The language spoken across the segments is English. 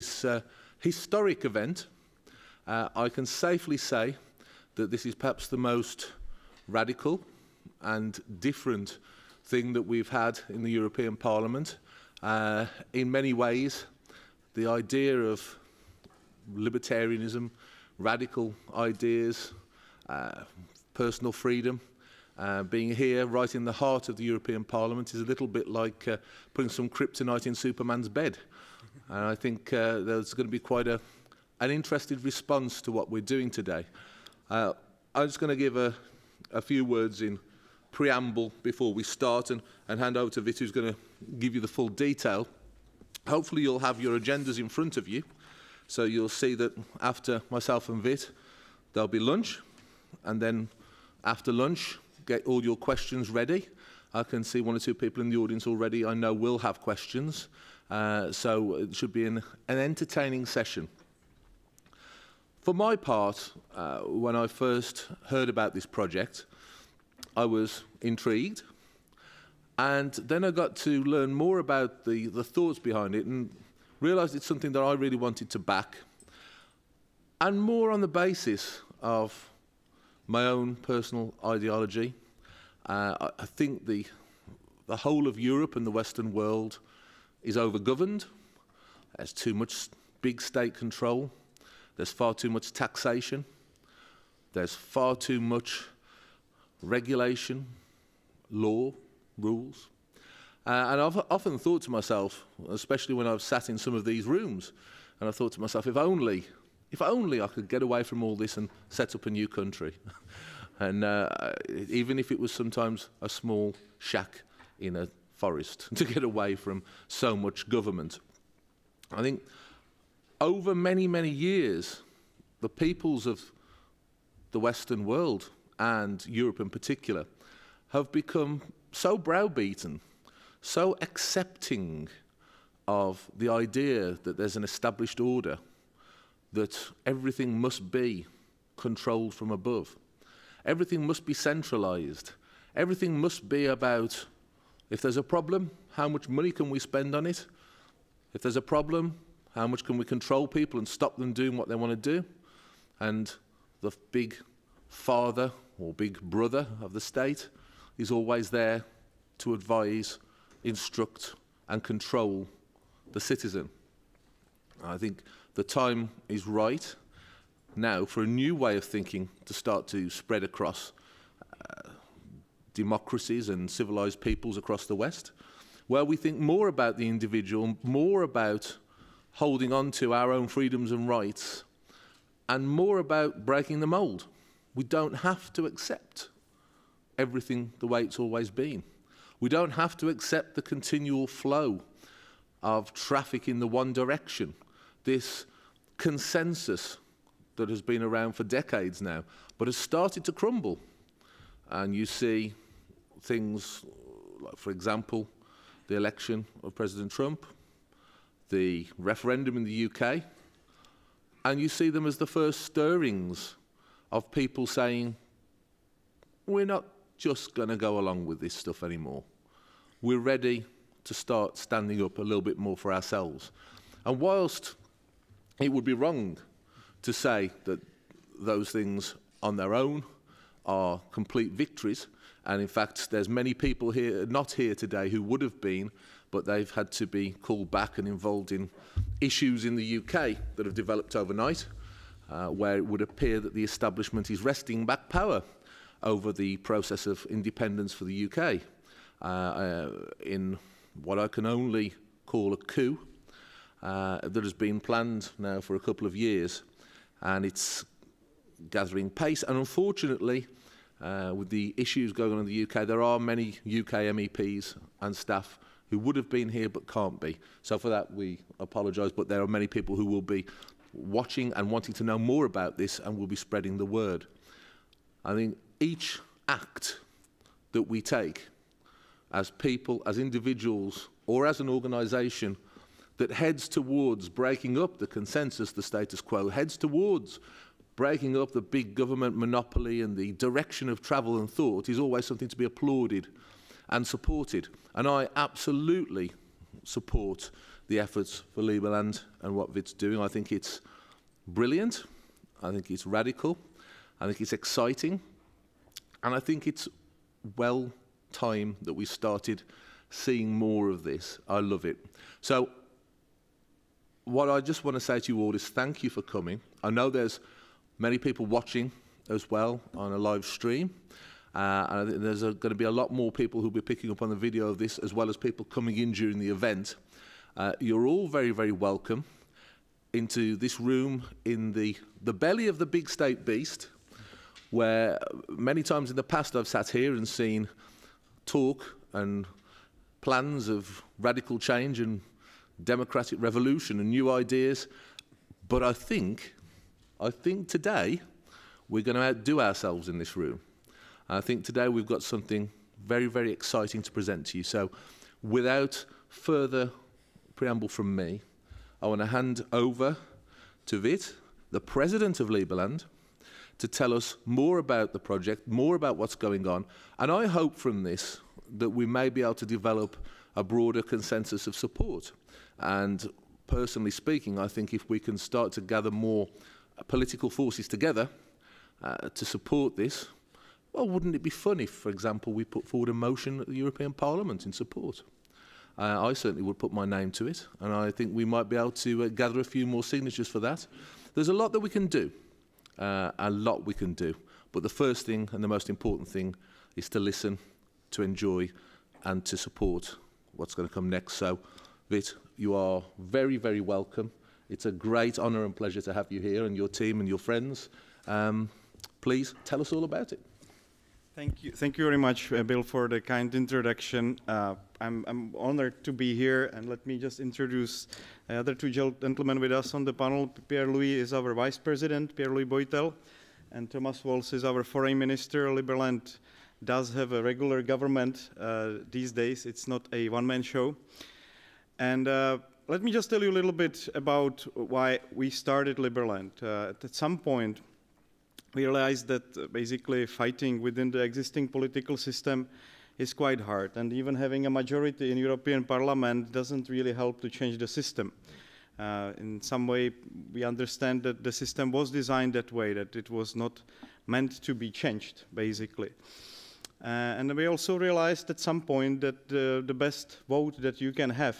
This historic event, I can safely say that this is perhaps the most radical and different thing that we've had in the European Parliament. In many ways, the idea of libertarianism, radical ideas, personal freedom, being here right in the heart of the European Parliament is a little bit like putting some kryptonite in Superman's bed. And I think there's going to be quite an interested response to what we're doing today. I'm just going to give a few words in preamble before we start and hand over to Vit, who's going to give you the full detail. Hopefully you'll have your agendas in front of you, so you'll see that after myself and Vit, there'll be lunch, and then after lunch, get all your questions ready. I can see one or two people in the audience already I know will have questions, so it should be an entertaining session. For my part, when I first heard about this project, I was intrigued, and then I got to learn more about the thoughts behind it and realised it's something that I really wanted to back, and more on the basis of my own personal ideology. I think the whole of Europe and the Western world is overgoverned. There's too much big state control. There's far too much taxation. There's far too much regulation, law, rules. And I've often thought to myself, especially when I've sat in some of these rooms, and I thought to myself, if only I could get away from all this and set up a new country. And even if it was sometimes a small shack in a forest, to get away from so much government. I think over many, many years, the peoples of the Western world, and Europe in particular, have become so browbeaten, so accepting of the idea that there's an established order, that everything must be controlled from above. Everything must be centralised. Everything must be about, if there's a problem, how much money can we spend on it? If there's a problem, how much can we control people and stop them doing what they want to do? And the big father or big brother of the state is always there to advise, instruct and control the citizen. I think the time is right now for a new way of thinking to start to spread across democracies and civilized peoples across the West, where we think more about the individual, more about holding on to our own freedoms and rights, and more about breaking the mold. We don't have to accept everything the way it's always been. We don't have to accept the continual flow of traffic in the one direction. This consensus that has been around for decades now, but has started to crumble. And you see things like, for example, the election of President Trump, the referendum in the UK, and you see them as the first stirrings of people saying, we're not just going to go along with this stuff anymore. We're ready to start standing up a little bit more for ourselves. And whilst it would be wrong to say that those things on their own are complete victories, and in fact there's many people here, not here today, who would have been, but they've had to be called back and involved in issues in the UK that have developed overnight, where it would appear that the establishment is wresting back power over the process of independence for the UK, in what I can only call a coup that has been planned now for a couple of years, and it's gathering pace. And unfortunately, with the issues going on in the UK, there are many UK MEPs and staff who would have been here but can't be. So for that we apologise, but there are many people who will be watching and wanting to know more about this and will be spreading the word. I think each act that we take as people, as individuals, or as an organisation that heads towards breaking up the consensus, the status quo, heads towards breaking up the big government monopoly and the direction of travel and thought, is always something to be applauded and supported. And I absolutely support the efforts for Liberland and what Vit's doing. I think it's brilliant. I think it's radical. I think it's exciting. And I think it's well time that we started seeing more of this. I love it. So what I just want to say to you all is thank you for coming. I know there's many people watching as well on a live stream. And I think there's going to be a lot more people who'll be picking up on the video of this, as well as people coming in during the event. You're all very, very welcome into this room in the belly of the big state beast, where many times in the past I've sat here and seen talk and plans of radical change and democratic revolution and new ideas. But I think today we're going to outdo ourselves in this room. I think today we've got something very, very exciting to present to you. So without further preamble from me, I want to hand over to Vit, the president of Liberland, to tell us more about the project, more about what's going on. And I hope from this that we may be able to develop a broader consensus of support. And personally speaking, I think if we can start to gather more political forces together to support this, well, wouldn't it be fun if, for example, we put forward a motion at the European Parliament in support? I certainly would put my name to it, and I think we might be able to gather a few more signatures for that. There's a lot that we can do, but the first thing and the most important thing is to listen, to enjoy, and to support what's going to come next. So, Vit, you are very, very welcome. It's a great honour and pleasure to have you here and your team and your friends. Please tell us all about it. Thank you very much, Bill, for the kind introduction. I'm honored to be here, and let me just introduce the other two gentlemen with us on the panel. Pierre-Louis is our Vice President, Pierre-Louis Boitel, and Thomas Walsh is our Foreign Minister. Liberland does have a regular government these days. It's not a one-man show. And let me just tell you a little bit about why we started Liberland. At some point, we realized that basically fighting within the existing political system is quite hard, and even having a majority in European Parliament doesn't really help to change the system. In some way, we understand that the system was designed that way, that it was not meant to be changed, basically. And we also realized at some point that the best vote that you can have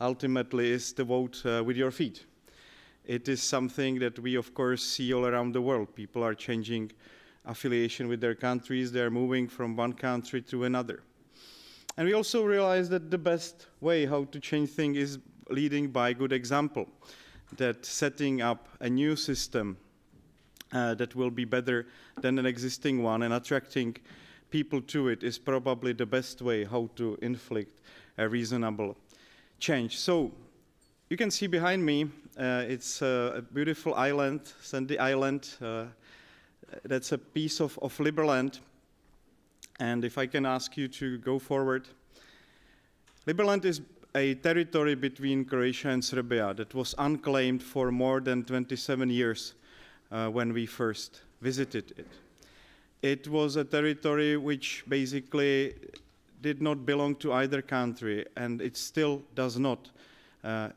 ultimately is the vote with your feet. It is something that we, of course, see all around the world. People are changing affiliation with their countries. They're moving from one country to another. And we also realize that the best way how to change things is leading by good example, that setting up a new system that will be better than an existing one and attracting people to it is probably the best way how to inflict a reasonable change. So you can see behind me, it's a beautiful island, sandy island. That's a piece of Liberland. And if I can ask you to go forward. Liberland is a territory between Croatia and Serbia that was unclaimed for more than 27 years when we first visited it. It was a territory which basically did not belong to either country, and it still does not.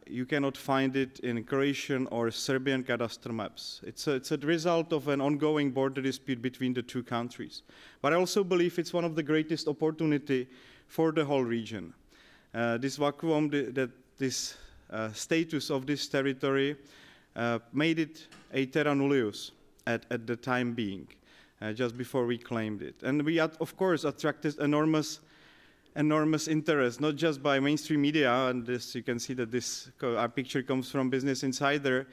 You cannot find it in Croatian or Serbian cadastral maps. It's a result of an ongoing border dispute between the two countries. But I also believe it's one of the greatest opportunity for the whole region. This vacuum, this status of this territory made it a terra nullius at the time being, just before we claimed it. And we, of course, attracted enormous interest, not just by mainstream media, and this, you can see that our picture comes from Business Insider,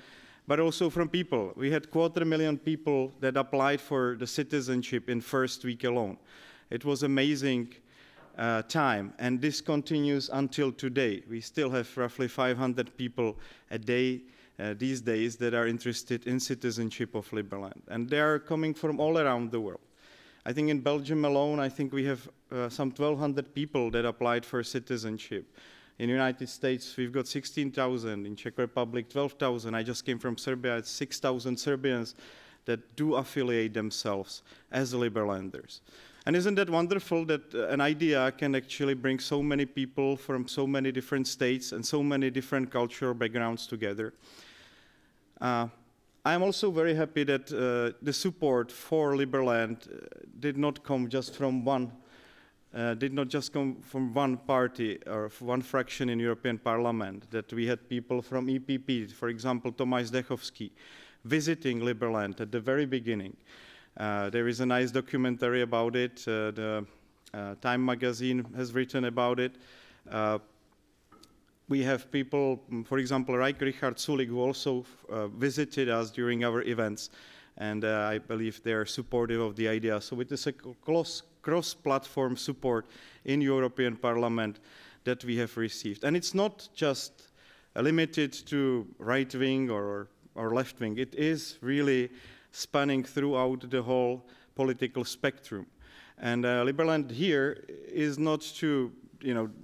but also from people. We had 250,000 people that applied for the citizenship in first week alone. It was amazing time, and this continues until today. We still have roughly 500 people a day these days that are interested in citizenship of Liberland, and they are coming from all around the world. I think in Belgium alone, I think we have some 1,200 people that applied for citizenship. In the United States, we've got 16,000. In Czech Republic, 12,000. I just came from Serbia. It's 6,000 Serbians that do affiliate themselves as Liberlanders. And isn't that wonderful that an idea can actually bring so many people from so many different states and so many different cultural backgrounds together? I'm also very happy that the support for Liberland did not come just from one party or one fraction in European Parliament, that we had people from EPP, for example, Tomáš Zdechovský, visiting Liberland at the very beginning. There is a nice documentary about it. The Time magazine has written about it. We have people, for example, Richard Sulik, who also visited us during our events, and I believe they are supportive of the idea. So it is a cross-platform support in European Parliament that we have received. And it's not just limited to right-wing or left-wing. It is really spanning throughout the whole political spectrum. And Liberland here is not to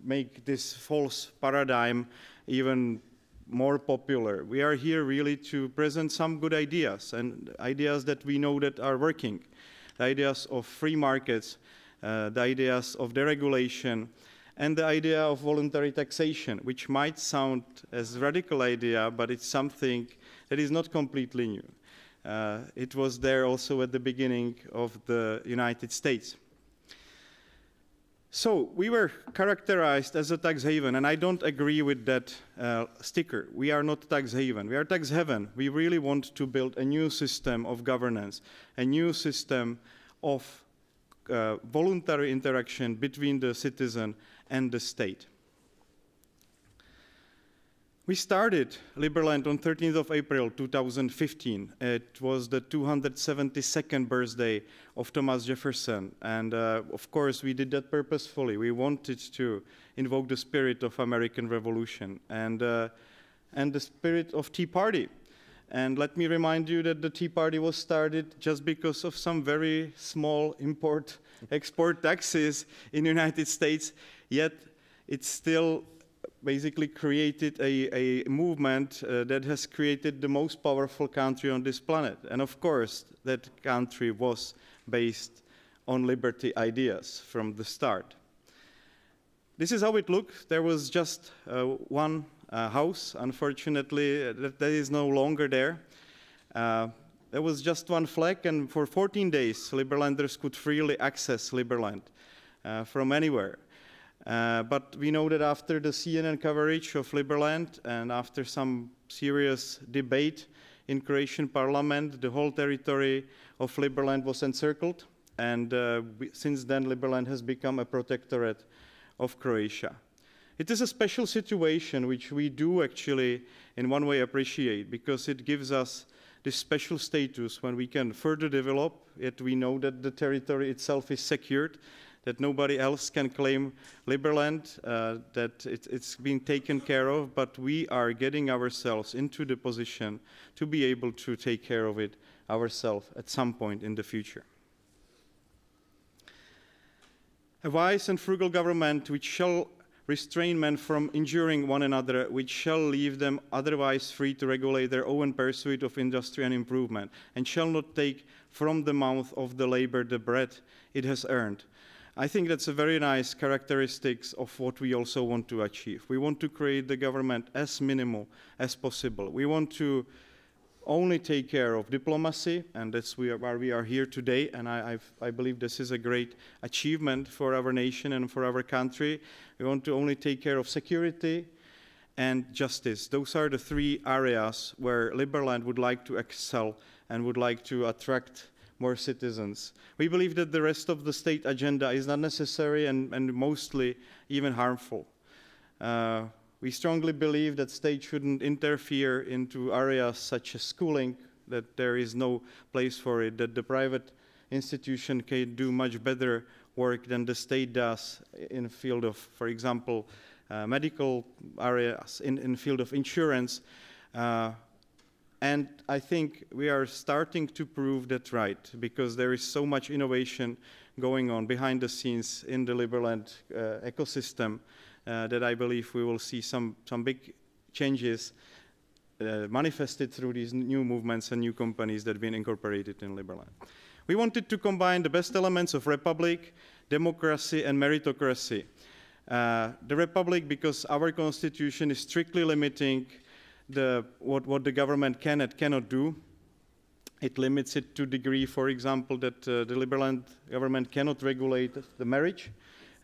make this false paradigm even more popular. We are here really to present some good ideas, and ideas that we know that are working. The ideas of free markets, the ideas of deregulation, and the idea of voluntary taxation, which might sound as a radical idea, but it's something that is not completely new. It was there also at the beginning of the United States. So we were characterized as a tax haven, and I don't agree with that sticker. We are not tax haven. We are tax heaven. We really want to build a new system of governance, a new system of voluntary interaction between the citizen and the state. We started Liberland on 13th of April 2015. It was the 272nd birthday of Thomas Jefferson, and of course we did that purposefully. We wanted to invoke the spirit of American Revolution and the spirit of Tea Party. And let me remind you that the Tea Party was started just because of some very small import-export taxes in the United States, yet it's still basically created a movement that has created the most powerful country on this planet. And of course, that country was based on liberty ideas from the start. This is how it looked. There was just one house, unfortunately, that is no longer there. There was just one flag, and for 14 days, Liberlanders could freely access Liberland from anywhere. But we know that after the CNN coverage of Liberland and after some serious debate in Croatian parliament, the whole territory of Liberland was encircled, and since then Liberland has become a protectorate of Croatia. It is a special situation which we do actually in one way appreciate, because it gives us this special status when we can further develop, yet we know that the territory itself is secured, that nobody else can claim Liberland, that it's being taken care of, but we are getting ourselves into the position to be able to take care of it ourselves at some point in the future. A wise and frugal government which shall restrain men from injuring one another, which shall leave them otherwise free to regulate their own pursuit of industry and improvement, and shall not take from the mouth of the labor the bread it has earned. I think that's a very nice characteristics of what we also want to achieve. We want to create the government as minimal as possible. We want to only take care of diplomacy, and that's why we are here today, and I believe this is a great achievement for our nation and for our country. We want to only take care of security and justice. Those are the three areas where Liberland would like to excel and would like to attract more citizens. We believe that the rest of the state agenda is not necessary and mostly even harmful. We strongly believe that state shouldn't interfere into areas such as schooling, that there is no place for it, that the private institution can do much better work than the state does in the field of, for example, medical areas, in field of insurance. And I think we are starting to prove that right, because there is so much innovation going on behind the scenes in the Liberland ecosystem that I believe we will see some big changes manifested through these new movements and new companies that have been incorporated in Liberland. We wanted to combine the best elements of republic, democracy, and meritocracy. The republic, because our constitution is strictly limiting what the government can and cannot do. It limits it to a degree, for example, that the Liberland government cannot regulate the marriage.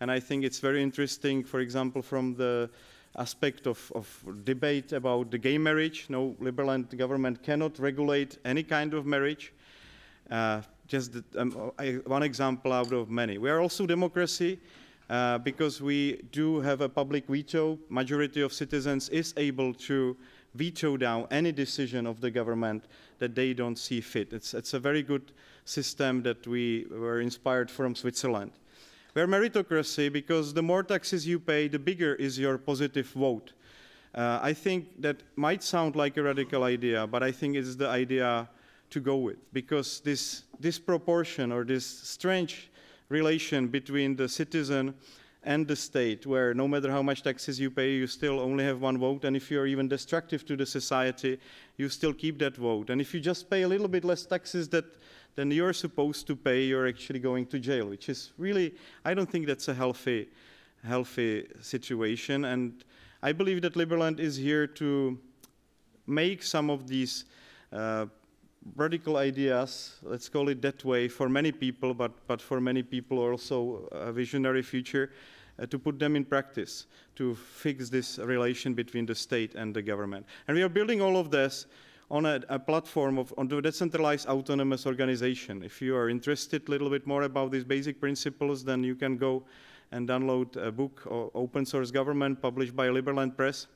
And I think it's very interesting, for example, from the aspect of debate about the gay marriage. No, Liberland government cannot regulate any kind of marriage. One example out of many. We are also democracy because we do have a public veto. Majority of citizens is able to veto down any decision of the government that they don't see fit. It's a very good system that we were inspired from Switzerland. We're meritocracy because the more taxes you pay, the bigger is your positive vote. I think that might sound like a radical idea, but I think it's the idea to go with, because this disproportion or this strange relation between the citizen and the state, where no matter how much taxes you pay, you still only have one vote, and if you're even destructive to the society, you still keep that vote. And if you just pay a little bit less taxes than you're supposed to pay, you're actually going to jail, which is really, I don't think that's a healthy situation. And I believe that Liberland is here to make some of these radical ideas, let's call it that way, for many people, but for many people also a visionary future, to put them in practice, to fix this relation between the state and the government. And we are building all of this on a platform on the decentralized autonomous organization. If you are interested a little bit more about these basic principles, then you can go and download a book, Open Source Government, published by Liberland Press.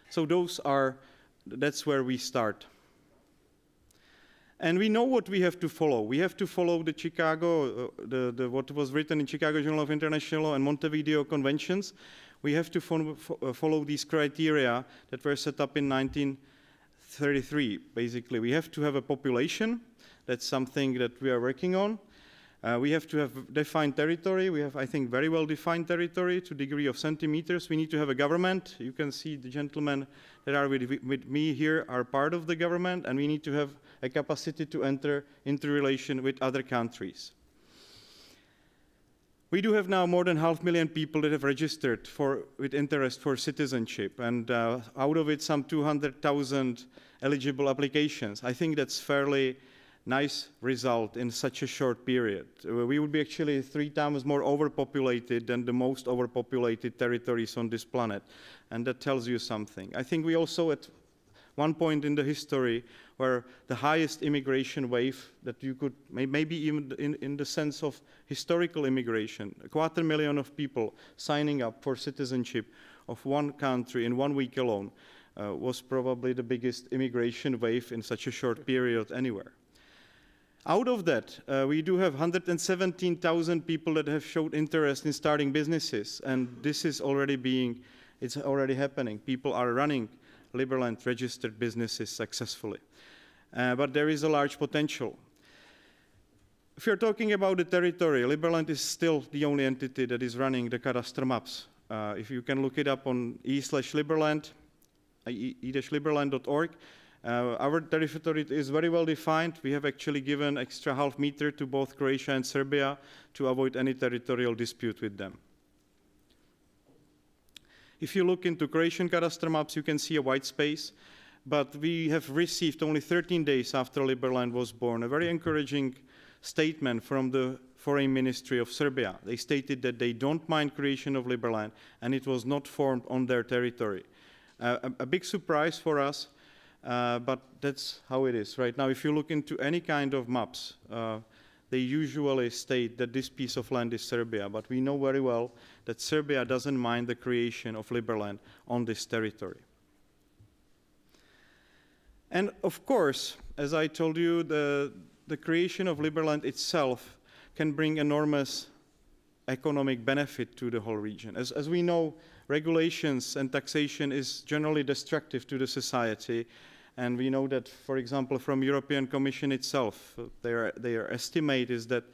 So that's where we start. And we know what we have to follow. We have to follow the Chicago, what was written in Chicago Journal of International Law and Montevideo Conventions. We have to follow these criteria that were set up in 1933, basically. We have to have a population. That's something that we are working on. We have to have defined territory. We have, I think, very well-defined territory to degree of centimeters. We need to have a government. You can see the gentlemen that are with me here are part of the government, and we need to have a capacity to enter into relation with other countries. We do have now more than 500,000 people that have registered with interest for citizenship, and out of it, some 200,000 eligible applications. I think that's fairly nice result in such a short period. We would be actually 3 times more overpopulated than the most overpopulated territories on this planet, and that tells you something. I think we also at one point in the history were the highest immigration wave that you could, maybe even in the sense of historical immigration, 250,000 of people signing up for citizenship of one country in 1 week alone was probably the biggest immigration wave in such a short period anywhere. Out of that, we do have 117,000 people that have showed interest in starting businesses, and this is it's already happening. People are running Liberland registered businesses successfully. But there is a large potential. If you're talking about the territory, Liberland is still the only entity that is running the cadastral maps. If you can look it up on e/Liberland, e-liberland.org, our territory is very well defined. We have actually given extra half meter to both Croatia and Serbia to avoid any territorial dispute with them. If you look into Croatian cadastral maps, you can see a white space, but we have received only 13 days after Liberland was born a very encouraging statement from the Foreign Ministry of Serbia. They stated that they don't mind creation of Liberland, and it was not formed on their territory. A big surprise for us. But that's how it is right now. If you look into any kind of maps, they usually state that this piece of land is Serbia, but we know very well that Serbia doesn't mind the creation of Liberland on this territory. And of course, as I told you, the creation of Liberland itself can bring enormous economic benefit to the whole region. As we know, regulations and taxation is generally destructive to the society. And we know that, for example, from European Commission itself, their estimate is that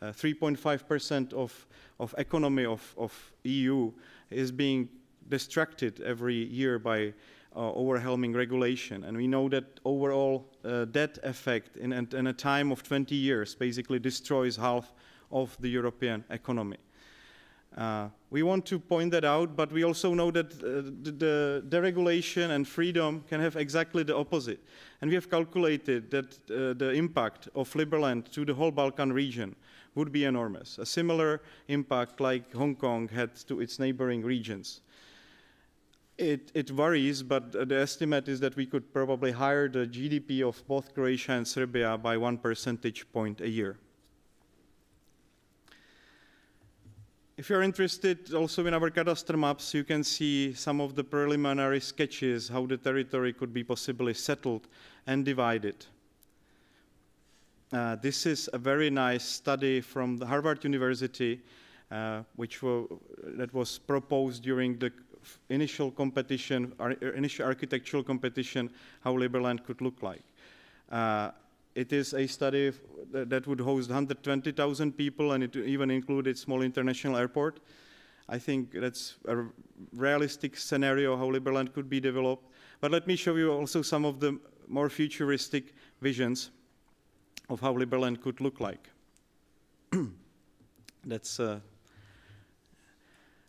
3.5% of economy of EU is being distracted every year by overwhelming regulation. And we know that overall that effect in a time of 20 years basically destroys half of the European economy. We want to point that out, but we also know that the deregulation and freedom can have exactly the opposite. And we have calculated that the impact of Liberland to the whole Balkan region would be enormous. A similar impact like Hong Kong had to its neighboring regions. It varies, but the estimate is that we could probably higher the GDP of both Croatia and Serbia by 1 percentage point a year. If you're interested also in our cadastre maps, you can see some of the preliminary sketches how the territory could be possibly settled and divided. This is a very nice study from the Harvard University, that was proposed during the initial competition, initial architectural competition, how Liberland could look like. It is a study that would host 120,000 people, and it even included small international airport. I think that's a realistic scenario how Liberland could be developed. But let me show you also some of the more futuristic visions of how Liberland could look like.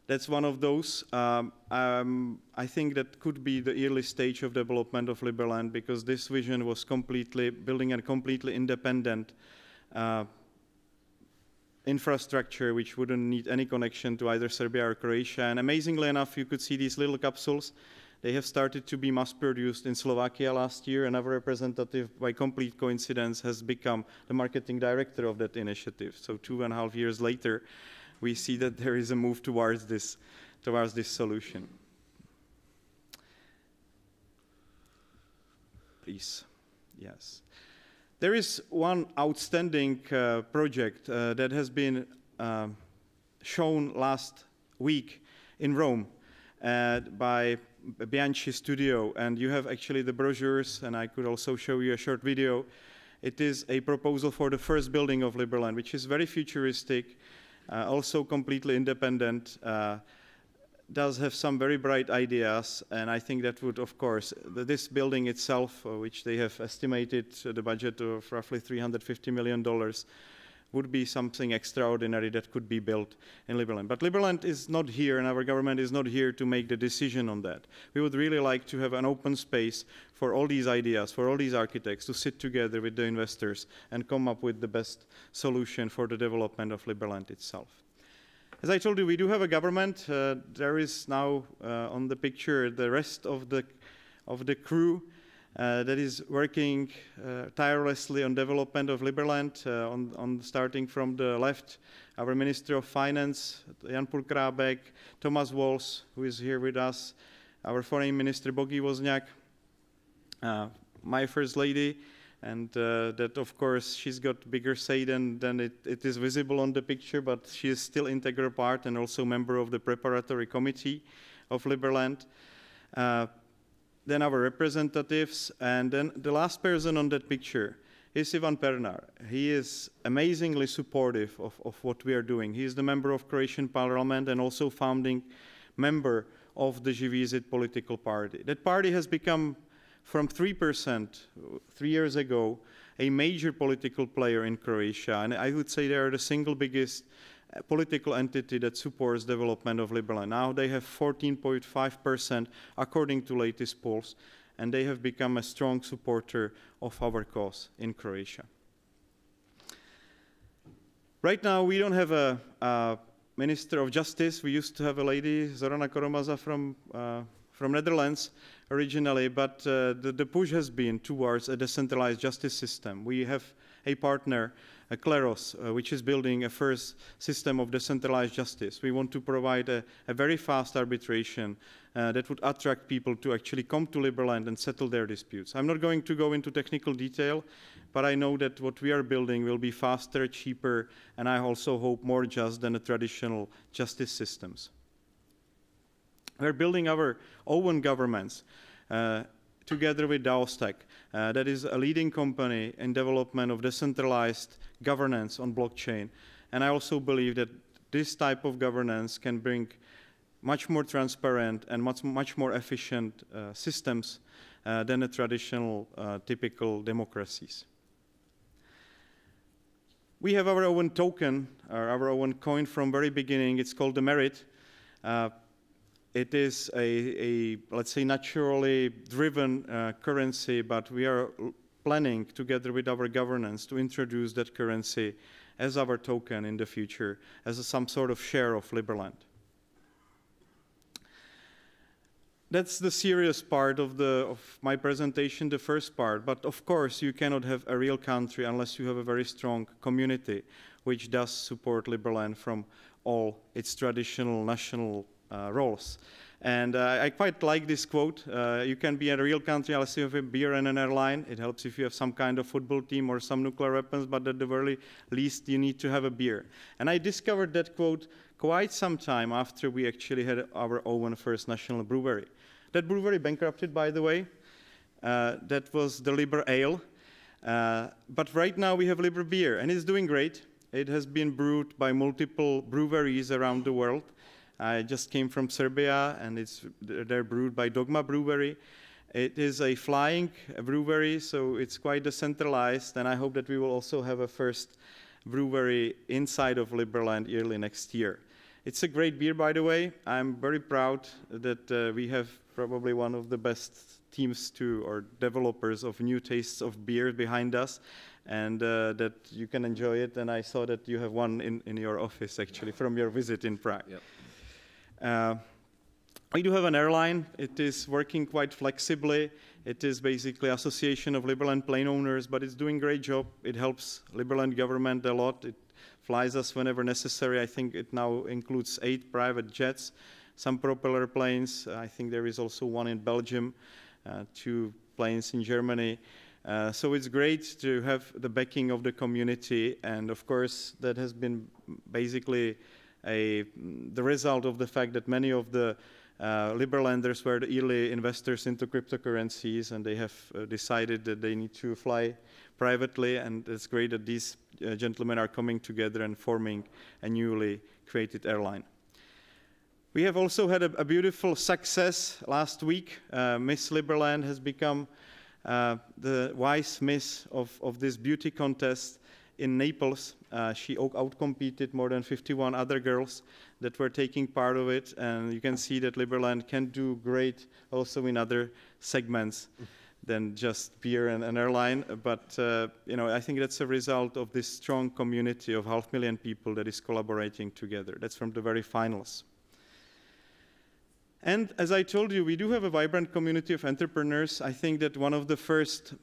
That's one of those. I think that could be the early stage of development of Liberland, because this vision was completely building a completely independent infrastructure which wouldn't need any connection to either Serbia or Croatia. And amazingly enough, you could see these little capsules. They have started to be mass-produced in Slovakia last year, and our representative, by complete coincidence, has become the marketing director of that initiative. So 2.5 years later, we see that there is a move towards this solution. Please, yes. There is one outstanding project that has been shown last week in Rome by Bianchi Studio, and you have actually the brochures, and I could also show you a short video. It is a proposal for the first building of Liberland, which is very futuristic, also completely independent, does have some very bright ideas, and I think that would, of course, this building itself, which they have estimated the budget of roughly $350 million, would be something extraordinary that could be built in Liberland. But Liberland is not here, and our government is not here to make the decision on that. We would really like to have an open space for all these ideas, for all these architects to sit together with the investors and come up with the best solution for the development of Liberland itself. As I told you, we do have a government. There is now on the picture the rest of the crew that is working tirelessly on development of Liberland, starting from the left, our Minister of Finance, Jan Pulkrabek, Thomas Walls, who is here with us, our Foreign Minister Bogi Wozniak, my First Lady, and that, of course, she's got bigger say than it is visible on the picture, but she is still integral part and also member of the preparatory committee of Liberland. Then our representatives, and then the last person on that picture is Ivan Pernar. He is amazingly supportive of what we are doing. He is the member of Croatian Parliament and also founding member of the Živi Zid political party. That party has become, from 3% 3 years ago, a major political player in Croatia, and I would say they are the single biggest political entity that supports development of Liberland. Now they have 14.5% according to latest polls, and they have become a strong supporter of our cause in Croatia. Right now we don't have a Minister of Justice. We used to have a lady, Zorana Koromaza from Netherlands originally, but the push has been towards a decentralized justice system. We have a partner, Kleros, which is building a first system of decentralized justice. We want to provide a very fast arbitration that would attract people to actually come to Liberland and settle their disputes. I'm not going to go into technical detail, but I know that what we are building will be faster, cheaper, and I also hope more just than the traditional justice systems. We're building our own governments together with Daostek. That is a leading company in development of decentralized governance on blockchain. And I also believe that this type of governance can bring much more transparent and much more efficient systems than the traditional typical democracies. We have our own token, or our own coin from very beginning. It's called the Merit. It is let's say, naturally driven currency, but we are planning, together with our governance, to introduce that currency as our token in the future, as some sort of share of Liberland. That's the serious part of my presentation, the first part. But of course, you cannot have a real country unless you have a very strong community, which does support Liberland from all its traditional national roles. And I quite like this quote. You can be a real country unless you have a beer and an airline. It helps if you have some kind of football team or some nuclear weapons, but at the very least, you need to have a beer. And I discovered that quote quite some time after we actually had our own first national brewery. That brewery bankrupted, by the way. That was the Liber Ale. But right now we have Liber Beer, and it's doing great. It has been brewed by multiple breweries around the world. I just came from Serbia, and they're brewed by Dogma Brewery. It is a flying brewery, so it's quite decentralized, and I hope that we will also have a first brewery inside of Liberland early next year. It's a great beer, by the way. I'm very proud that we have probably one of the best teams or developers of new tastes of beer behind us, and that you can enjoy it. And I saw that you have one in your office, actually, from your visit in Prague. Yep. We do have an airline. It is working quite flexibly. It is basically Association of Liberland Plane Owners, but it's doing a great job. It helps Liberland government a lot. It flies us whenever necessary. I think it now includes 8 private jets, some propeller planes. I think there is also one in Belgium, 2 planes in Germany. So it's great to have the backing of the community, and of course that has been basically the result of the fact that many of the Liberlanders were the early investors into cryptocurrencies, and they have decided that they need to fly privately, and it's great that these gentlemen are coming together and forming a newly created airline. We have also had a beautiful success last week. Miss Liberland has become the vice miss of this beauty contest in Naples. She outcompeted more than 51 other girls that were taking part of it, and you can see that Liberland can do great also in other segments than just beer and an airline. But I think that's a result of this strong community of 500,000 people that is collaborating together. That's from the very finals. And as I told you, we do have a vibrant community of entrepreneurs. I think that one of the first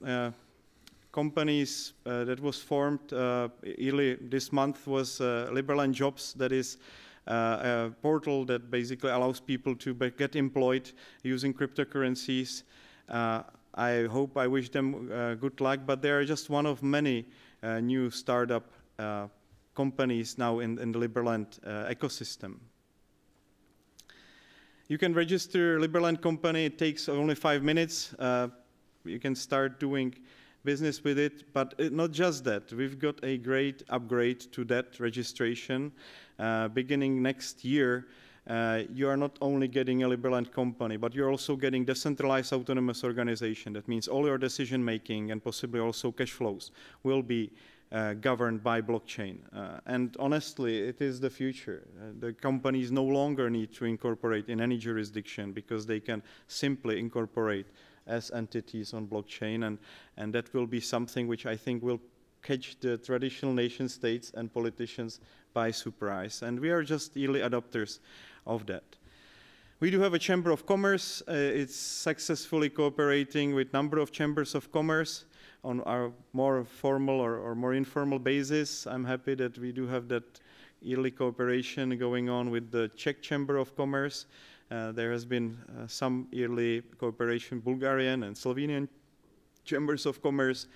companies that was formed early this month was Liberland Jobs. That is a portal that basically allows people to get employed using cryptocurrencies. I wish them good luck, but they are just one of many new startup companies now in the Liberland ecosystem. You can register Liberland company. It takes only 5 minutes. You can start doing business with it, but not just that. We've got a great upgrade to that registration. Beginning next year, you are not only getting a Liberland company, but you're also getting decentralized autonomous organization. That means all your decision-making and possibly also cash flows will be governed by blockchain. And honestly, it is the future. The companies no longer need to incorporate in any jurisdiction because they can simply incorporate as entities on blockchain, and that will be something which I think will catch the traditional nation states and politicians by surprise. And we are just early adopters of that. We do have a Chamber of Commerce. It's successfully cooperating with a number of chambers of commerce on our more formal or more informal basis. I'm happy that we do have that yearly cooperation going on with the Czech Chamber of Commerce. There has been some yearly cooperation Bulgarian and Slovenian chambers of commerce.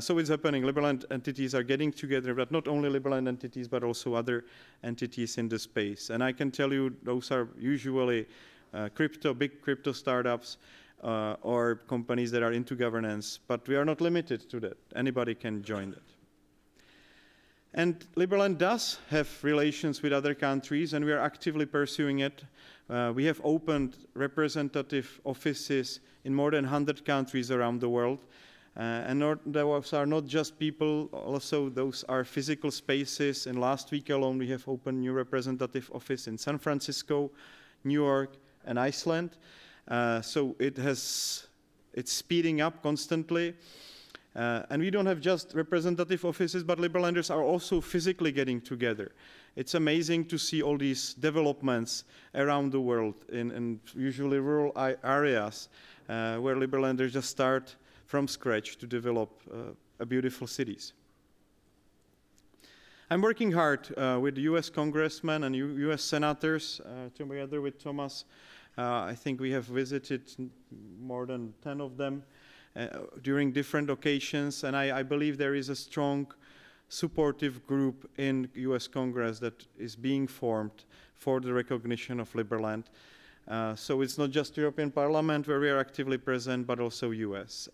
So it's happening. Liberland entities are getting together, but not only Liberland entities, but also other entities in the space. And I can tell you those are usually big crypto startups or companies that are into governance, but we are not limited to that. Anybody can join that. And Liberland does have relations with other countries, and we are actively pursuing it. We have opened representative offices in more than 100 countries around the world. And those are not just people, also those are physical spaces. And last week alone, we have opened new representative office in San Francisco, New York, and Iceland. So it's speeding up constantly. And we don't have just representative offices, but Liberlanders are also physically getting together. It's amazing to see all these developments around the world in usually rural areas where Liberlanders just start from scratch to develop beautiful cities. I'm working hard with US congressmen and US senators together with Thomas. I think we have visited more than 10 of them during different occasions, and I believe there is a strong supportive group in US Congress that is being formed for the recognition of Liberland. So it's not just European Parliament where we are actively present, but also US.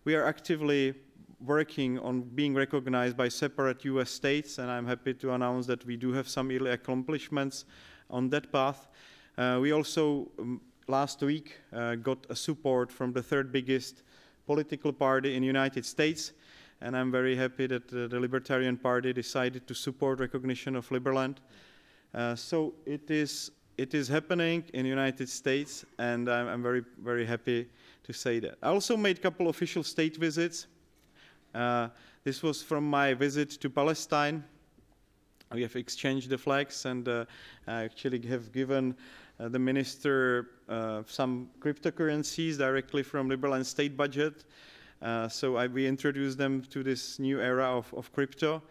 We are actively working on being recognized by separate US states, and I'm happy to announce that we do have some early accomplishments on that path. We also, last week, got a support from the third biggest political party in the United States, and I'm very happy that the Libertarian Party decided to support recognition of Liberland. So it is happening in the United States, and I'm very, very happy to say that. I also made a couple official state visits. This was from my visit to Palestine. We have exchanged the flags, and I actually have given the minister some cryptocurrencies directly from Liberland state budget. So we introduced them to this new era of crypto.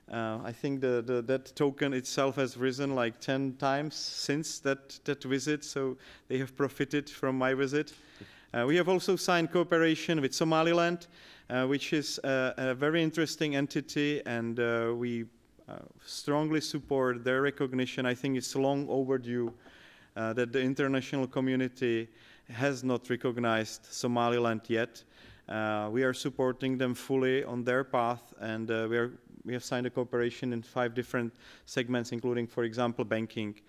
I think that token itself has risen like 10 times since that visit, so they have profited from my visit. We have also signed cooperation with Somaliland, which is a very interesting entity, and we strongly support their recognition. I think it's long overdue that the international community has not recognized Somaliland yet. We are supporting them fully on their path, and we have signed a cooperation in 5 different segments, including, for example, banking.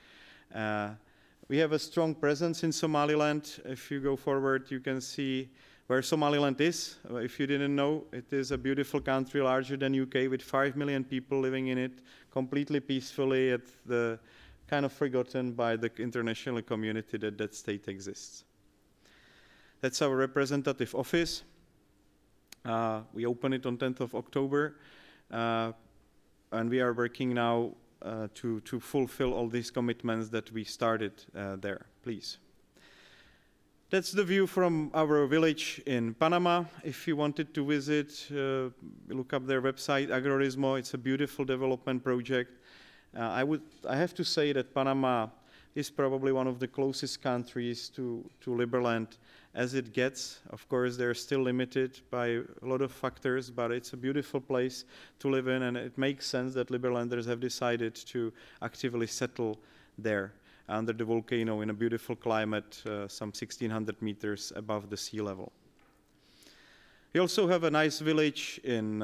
We have a strong presence in Somaliland. If you go forward, you can see where Somaliland is. If you didn't know, it is a beautiful country larger than UK with 5 million people living in it, completely peacefully, at the kind of forgotten by the international community that that state exists. That's our representative office. We opened it on 10th of October, and we are working now to fulfill all these commitments that we started there. Please. That's the view from our village in Panama. If you wanted to visit, look up their website, Agrorismo. It's a beautiful development project. I have to say that Panama is probably one of the closest countries to Liberland as it gets. Of course, they're still limited by a lot of factors, but it's a beautiful place to live in, and it makes sense that Liberlanders have decided to actively settle there under the volcano in a beautiful climate, some 1,600 meters above the sea level. We also have a nice village in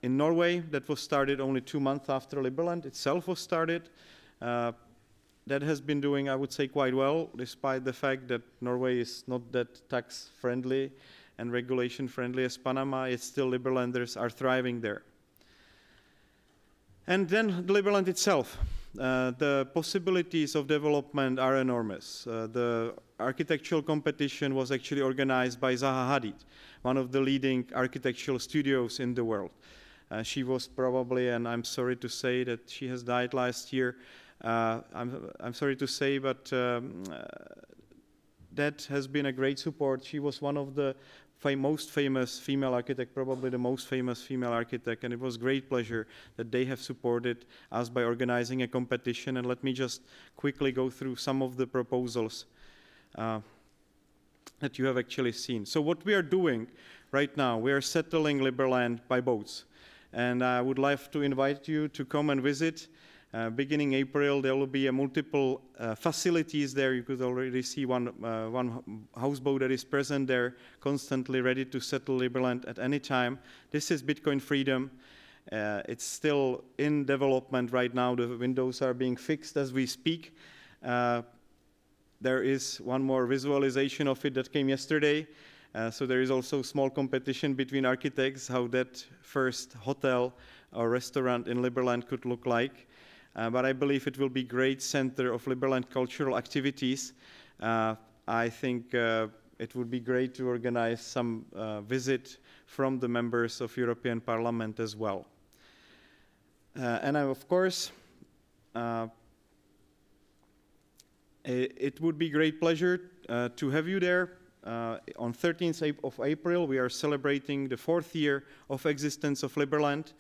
Norway that was started only 2 months after Liberland itself was started. That has been doing, I would say, quite well, despite the fact that Norway is not that tax-friendly and regulation-friendly as Panama. It's still Liberlanders are thriving there. And then Liberland itself. The possibilities of development are enormous. The architectural competition was actually organized by Zaha Hadid, one of the leading architectural studios in the world. She was probably, and I'm sorry to say that she has died last year, I'm sorry to say, but that has been a great support. She was one of the most famous female architect, probably the most famous female architect, and it was great pleasure that they have supported us by organizing a competition. And let me just quickly go through some of the proposals that you have actually seen. So what we are doing right now, we are settling Liberland by boats. And I would like to invite you to come and visit. Beginning April, there will be multiple facilities there. You could already see one houseboat that is present there, constantly ready to settle Liberland at any time. This is Bitcoin Freedom. It's still in development right now. The windows are being fixed as we speak. There is one more visualization of it that came yesterday. So there is also small competition between architects, how that first hotel or restaurant in Liberland could look like. But I believe it will be a great center of Liberland cultural activities. I think it would be great to organize some visit from the members of European Parliament as well. And of course, it would be great pleasure to have you there. On 13th of April, we are celebrating the 4th year of existence of Liberland.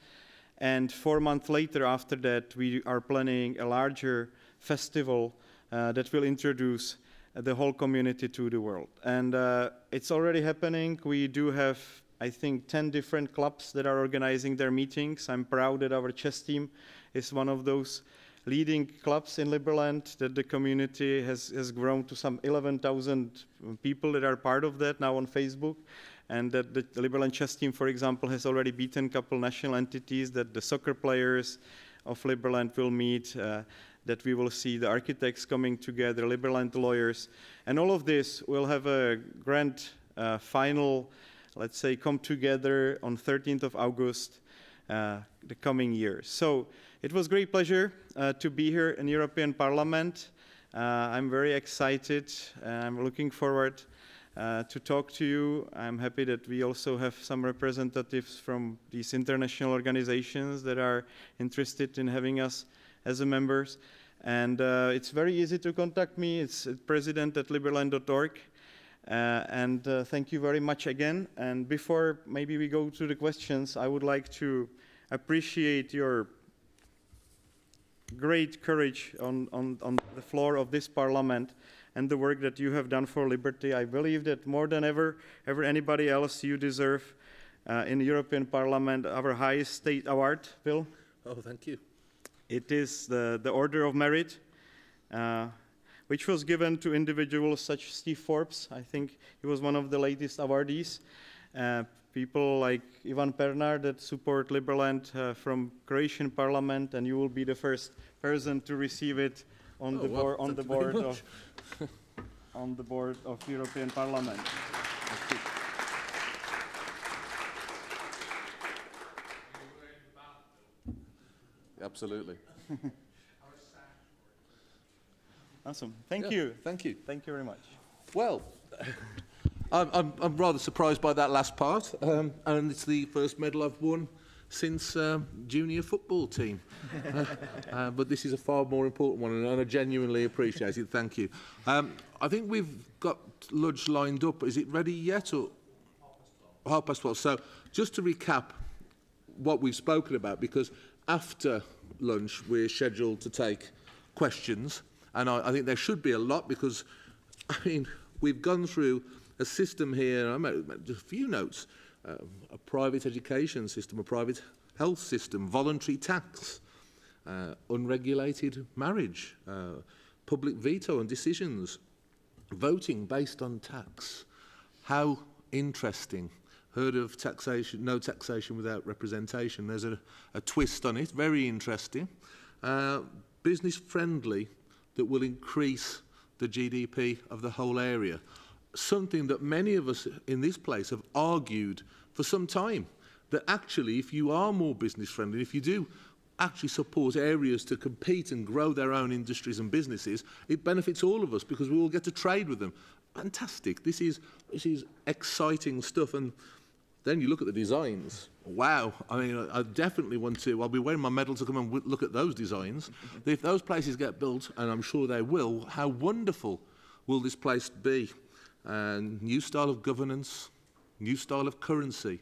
And 4 months later after that, we are planning a larger festival that will introduce the whole community to the world. And it's already happening. We do have, I think, 10 different clubs that are organizing their meetings. I'm proud that our chess team is one of those leading clubs in Liberland, that the community has grown to some 11,000 people that are part of that now on Facebook. And that the Liberland chess team, for example, has already beaten a couple national entities, that the soccer players of Liberland will meet, that we will see the architects coming together, Liberland lawyers. And all of this will have a grand final, let's say, come together on 13th of August, the coming year. So it was great pleasure to be here in European Parliament. I'm very excited, and I'm looking forward to talk to you. I'm happy that we also have some representatives from these international organizations that are interested in having us as a members. And it's very easy to contact me. It's president@liberland.org. And thank you very much again. And before maybe we go to the questions, I would like to appreciate your great courage on the floor of this parliament and the work that you have done for liberty. I believe that more than ever anybody else, you deserve in the European Parliament our highest state award, Bill. Oh, thank you. It is the Order of Merit, which was given to individuals such as Steve Forbes. I think he was one of the latest awardees. People like Ivan Pernar that support Liberland from Croatian Parliament, and you will be the first person to receive it on the board of European Parliament. Absolutely. Awesome. Thank you. Thank you. Thank you very much. Well, I'm rather surprised by that last part, and it's the first medal I've won since junior football team. But this is a far more important one, and I genuinely appreciate it. Thank you. I think we've got lunch lined up. Is it ready yet, or 12:30? So just to recap what we've spoken about, because after lunch we're scheduled to take questions, and I think there should be a lot, because I mean we've gone through a system here. I made just a few notes: a private education system, a private health system, voluntary tax, unregulated marriage, public veto on decisions, voting based on tax. How interesting. Heard of taxation, no taxation without representation. There's a twist on it, very interesting. Business friendly, that will increase the GDP of the whole area. Something that many of us in this place have argued for some time, that actually if you are more business friendly, if you do actually support areas to compete and grow their own industries and businesses, it benefits all of us because we all get to trade with them. Fantastic. This is exciting stuff. And then you look at the designs. Wow. I mean, I definitely want to. I'll be wearing my medal to come and look at those designs. If those places get built, and I'm sure they will, how wonderful will this place be? And new style of governance, new style of currency.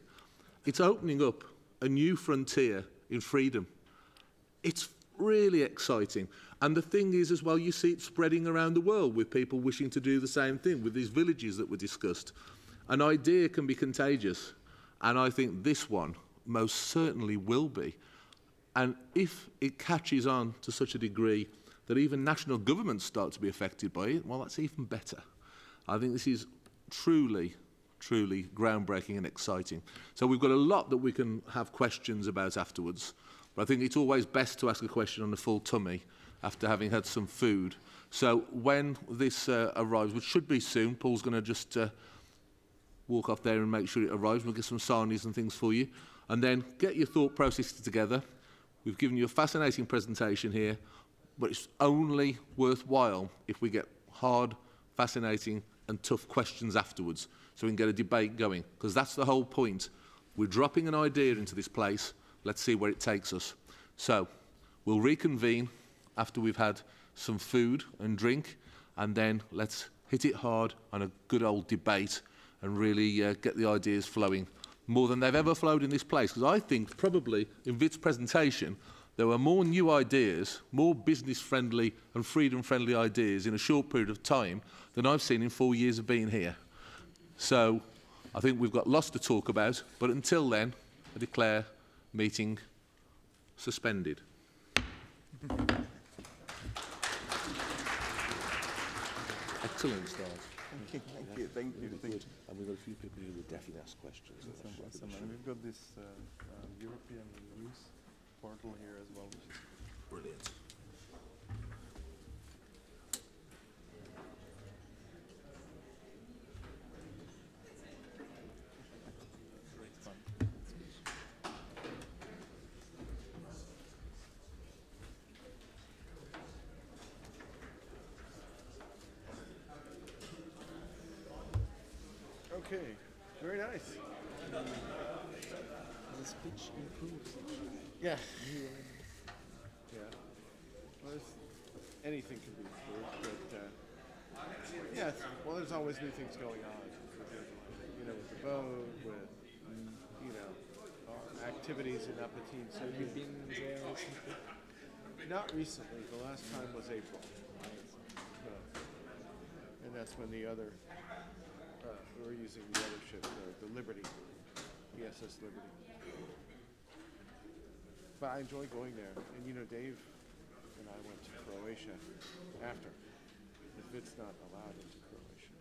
It's opening up a new frontier in freedom. It's really exciting. And the thing is as well, you see it spreading around the world with people wishing to do the same thing with these villages that were discussed. An idea can be contagious, and I think this one most certainly will be. And if it catches on to such a degree that even national governments start to be affected by it, well, that's even better. I think this is truly truly groundbreaking and exciting. So we've got a lot that we can have questions about afterwards, but I think it's always best to ask a question on a full tummy after having had some food. So when this arrives, which should be soon, Paul's going to just walk off there and make sure it arrives. We'll get some sarnies and things for you. And then get your thought processes together. We've given you a fascinating presentation here, but it's only worthwhile if we get hard, fascinating and tough questions afterwards, so we can get a debate going, because that's the whole point. We're dropping an idea into this place. Let's see where it takes us. So we'll reconvene after we've had some food and drink, and then let's hit it hard on a good old debate and really get the ideas flowing more than they've ever flowed in this place. Because I think probably in Vit's presentation there were more new ideas, more business-friendly and freedom-friendly ideas in a short period of time than I've seen in 4 years of being here. So I think we've got lots to talk about, but until then, I declare meeting suspended. Excellent start. Thank you. And we've got a few people who will definitely ask questions. Awesome. And we've got this European news portal here as well, which is brilliant. great fun. Okay, very nice. The speech improves. Yeah. Yeah. Well, anything can be improved, but yeah. Well, there's always new things going on. You know, with the vote, with activities in Apatine. So Have you been there recently? not recently. The last time was April, and that's when the other we were using the other ship, the Liberty, the SS Liberty. But I enjoy going there, and Dave and I went to Croatia after. Because Vit's not allowed into Croatia,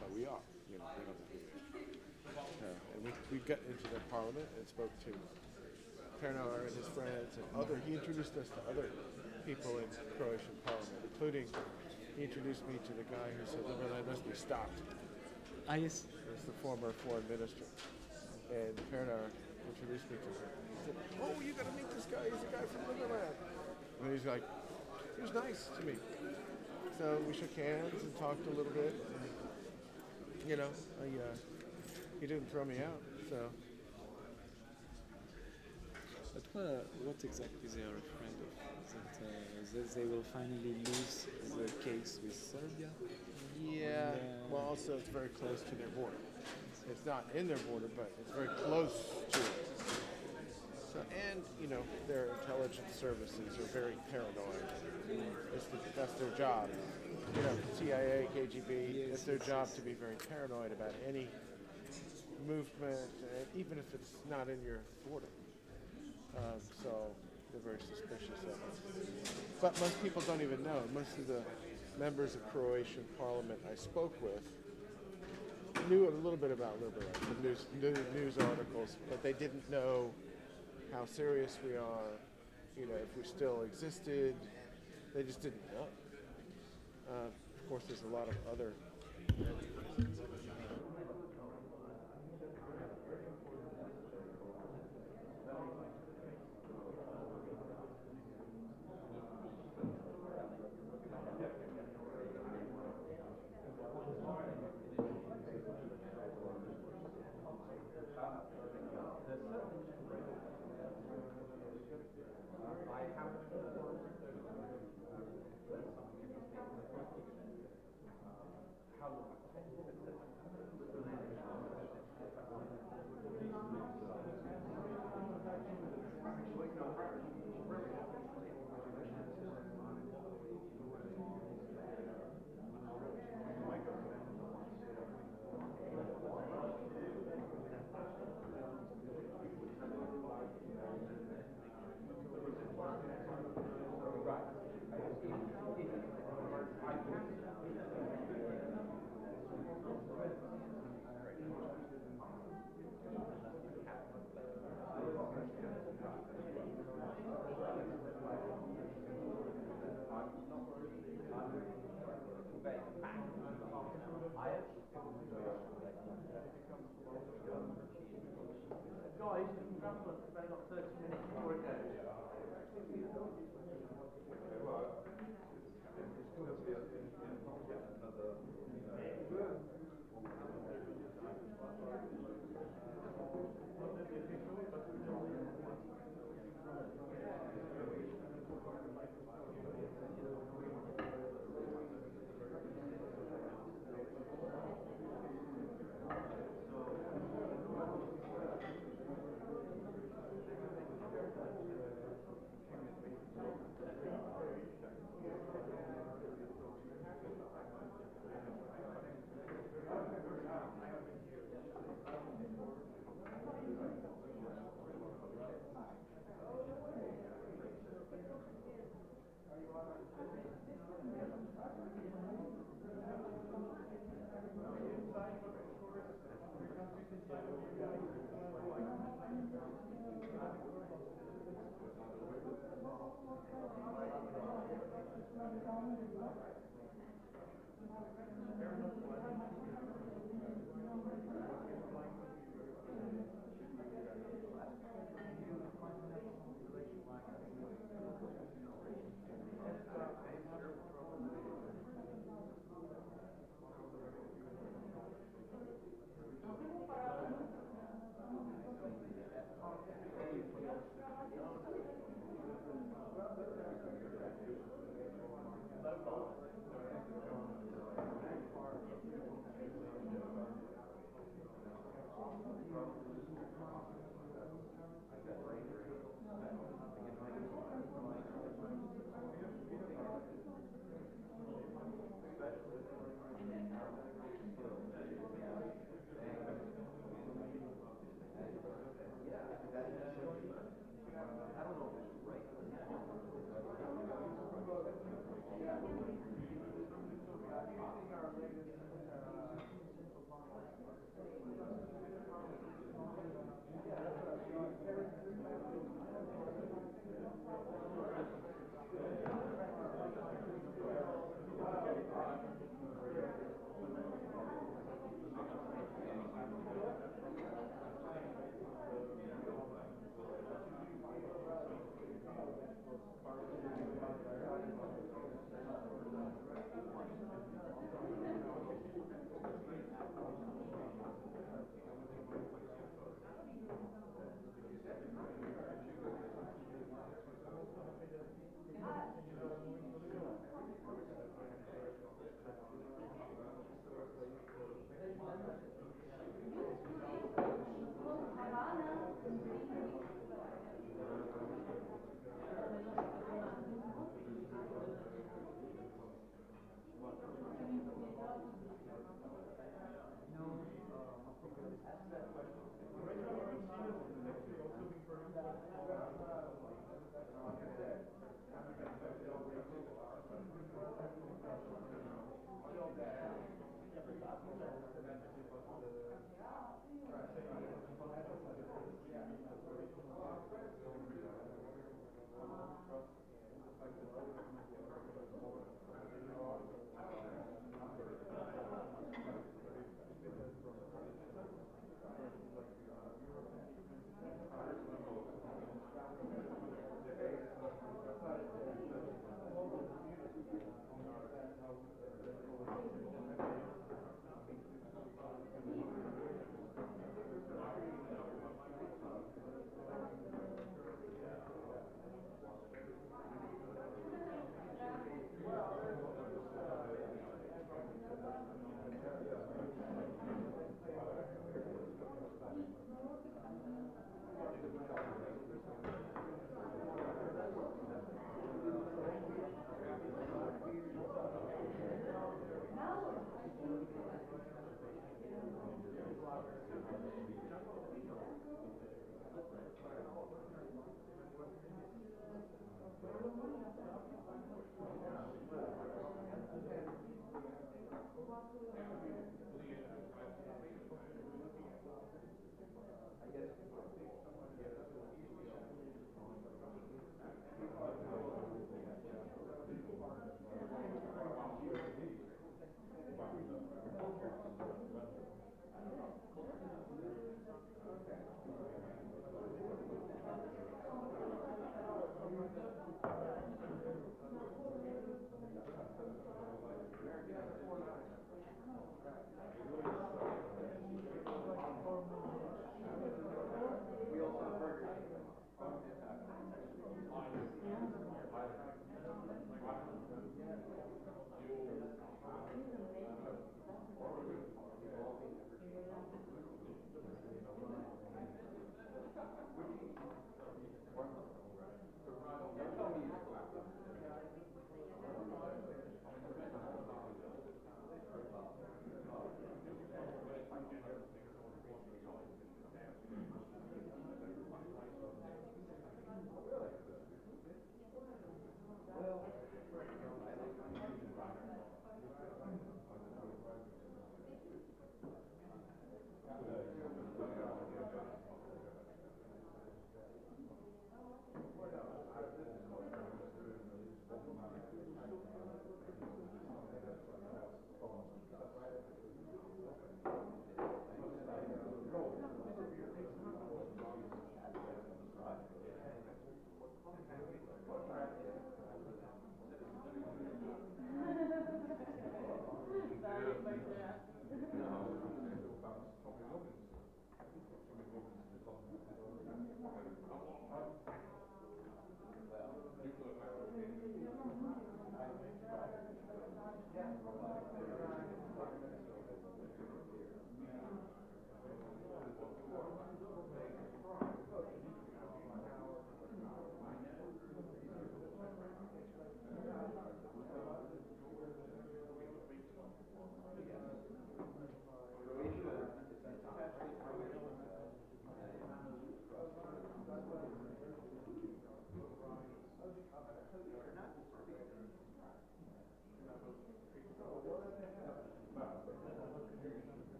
but we are. We don't have to do it. And we got into their parliament and spoke to Pernar and his friends and he introduced us to other people in Croatian parliament, including he introduced me to the guy who said Liberland must be stopped. Ah, yes. He's the former foreign minister. And Pernar introduced me to him. He said, oh, you got to meet this guy. He's a guy from Liberland. And he was nice to me. So we shook hands and talked a little bit. And, he didn't throw me out. So. But what exactly they are afraid of? That they will finally lose the case with Serbia? Yeah. Well, also it's very close to their border. It's not in their border, but it's very close to it. So, and their intelligence services are very paranoid. That's their job. CIA, KGB. It's their job to be very paranoid about any movement, even if it's not in your border. So they're very suspicious of it. But most people don't even know. Most of the members of Croatian parliament I spoke with knew a little bit about Liberland, the news articles, but they didn't know how serious we are, if we still existed. They just didn't know. Of course, there's a lot of other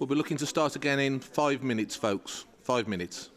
We'll be looking to start again in 5 minutes, folks. 5 minutes.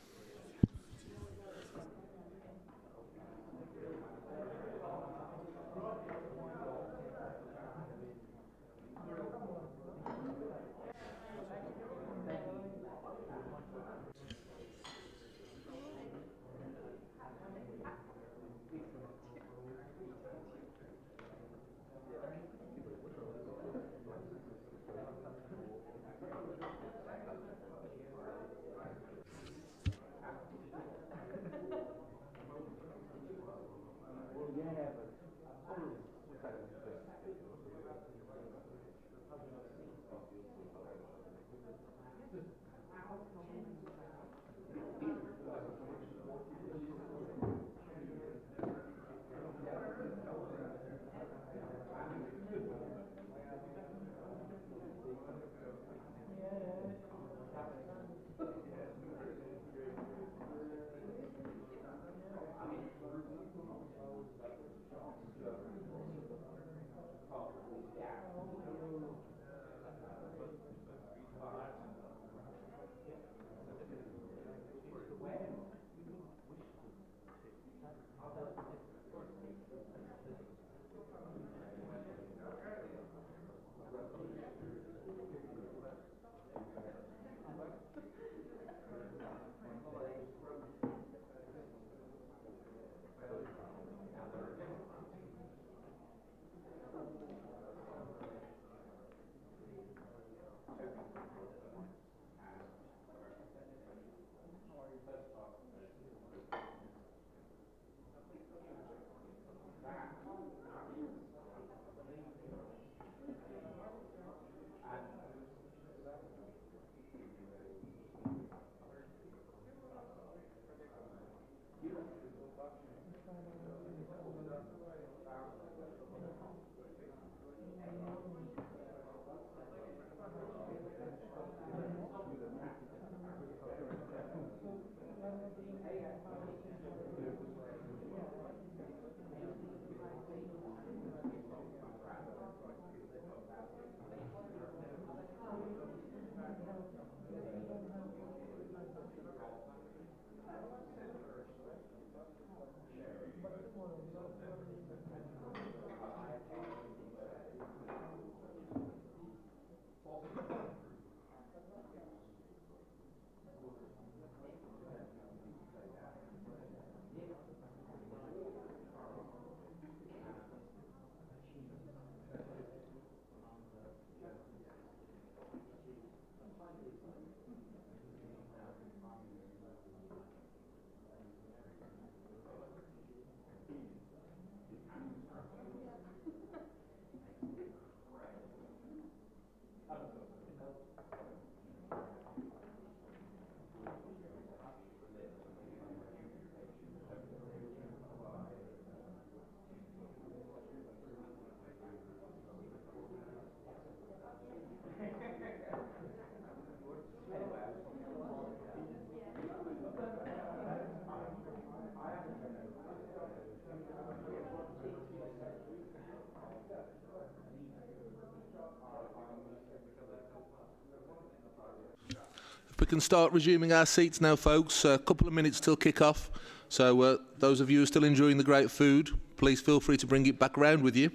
If we can start resuming our seats now, folks. A couple of minutes till kick-off. So those of you who are still enjoying the great food, please feel free to bring it back around with you.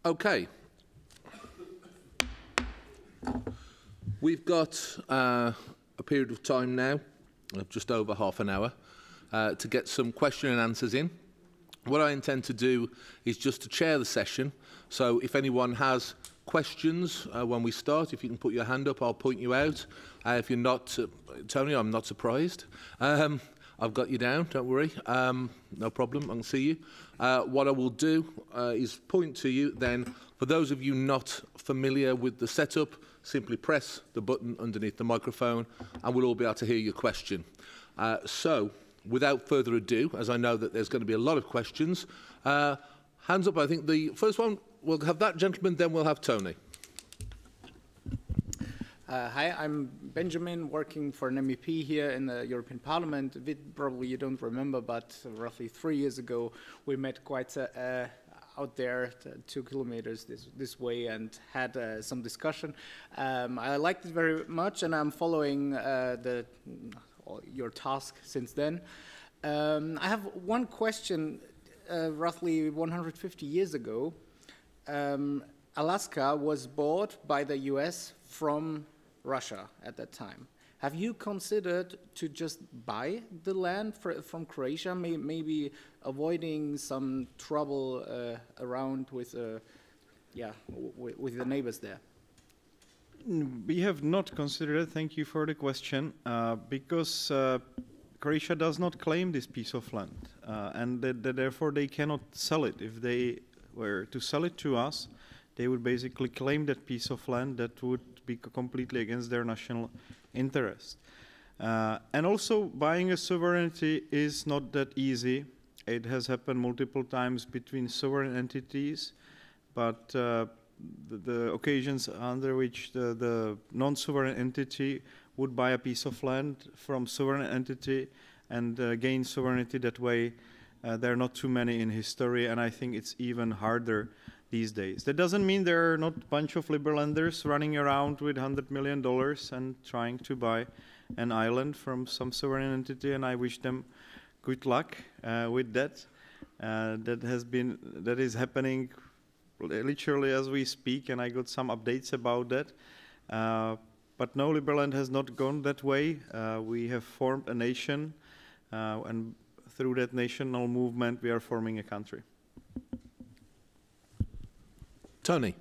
Okay. We've got a period of time now, of just over half an hour, to get some question and answers in. What I intend to do is just to chair the session. So if anyone has questions when we start, if you can put your hand up, I'll point you out. If you're not, Tony, I'm not surprised. I've got you down, don't worry. No problem, I can see you. What I will do is point to you then. For those of you not familiar with the setup, simply press the button underneath the microphone and we'll all be able to hear your question. So, without further ado, as I know that there's going to be a lot of questions, hands up. I think the first one, we'll have that gentleman, then we'll have Tony. Hi, I'm Benjamin, working for an MEP here in the European Parliament. Probably you don't remember, but roughly 3 years ago, we met quite out there 2 kilometers this way and had some discussion. I liked it very much, and I'm following your task since then. I have one question. Roughly 150 years ago, Alaska was bought by the US from Russia at that time. Have you considered to just buy the land from Croatia, maybe avoiding some trouble around with the neighbors there? We have not considered it. Thank you for the question, because Croatia does not claim this piece of land, and therefore they cannot sell it. If they were to sell it to us, they would basically claim that piece of land that would be completely against their national interest. And also, buying a sovereignty is not that easy. It has happened multiple times between sovereign entities, but the occasions under which the non-sovereign entity would buy a piece of land from sovereign entity and gain sovereignty that way, there are not too many in history, and I think it's even harder these days. That doesn't mean there are not a bunch of Liberlanders running around with $100 million and trying to buy an island from some sovereign entity, and I wish them good luck with that. That is happening literally as we speak, and I got some updates about that. But no, Liberland has not gone that way. We have formed a nation, and through that national movement, we are forming a country. Tony.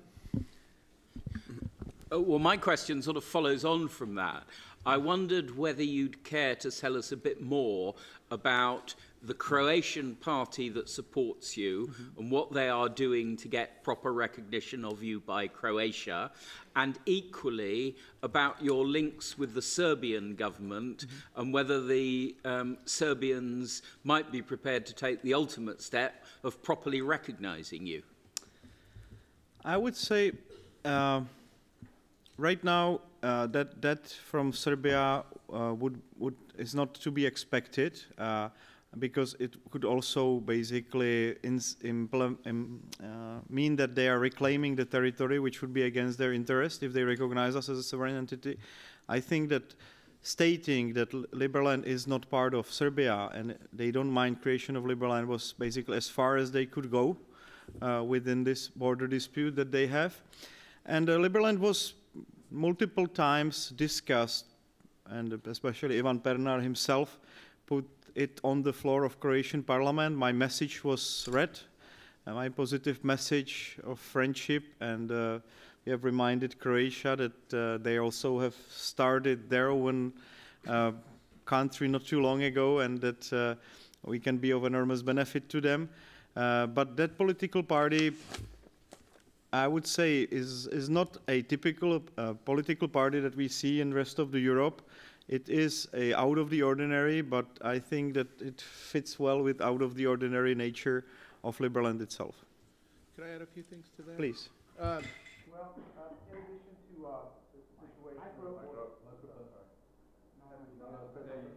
Well, my question sort of follows on from that. I wondered whether you'd care to tell us a bit more about the Croatian party that supports you and what they are doing to get proper recognition of you by Croatia, and equally about your links with the Serbian government and whether the Serbians might be prepared to take the ultimate step of properly recognizing you. I would say right now that from Serbia is not to be expected, because it could also basically mean that they are reclaiming the territory, which would be against their interest if they recognize us as a sovereign entity. I think that stating that Liberland is not part of Serbia and they don't mind creation of Liberland was basically as far as they could go within this border dispute that they have. And Liberland was multiple times discussed, and especially Ivan Pernar himself put it on the floor of Croatian parliament. My message was read, my positive message of friendship, and we have reminded Croatia that they also have started their own country not too long ago, and that we can be of enormous benefit to them. But that political party, I would say, is not a typical political party that we see in the rest of the Europe. It is a out of the ordinary, but I think that it fits well with out of the ordinary nature of Liberland itself. Can I add a few things to that? Please. Well, in addition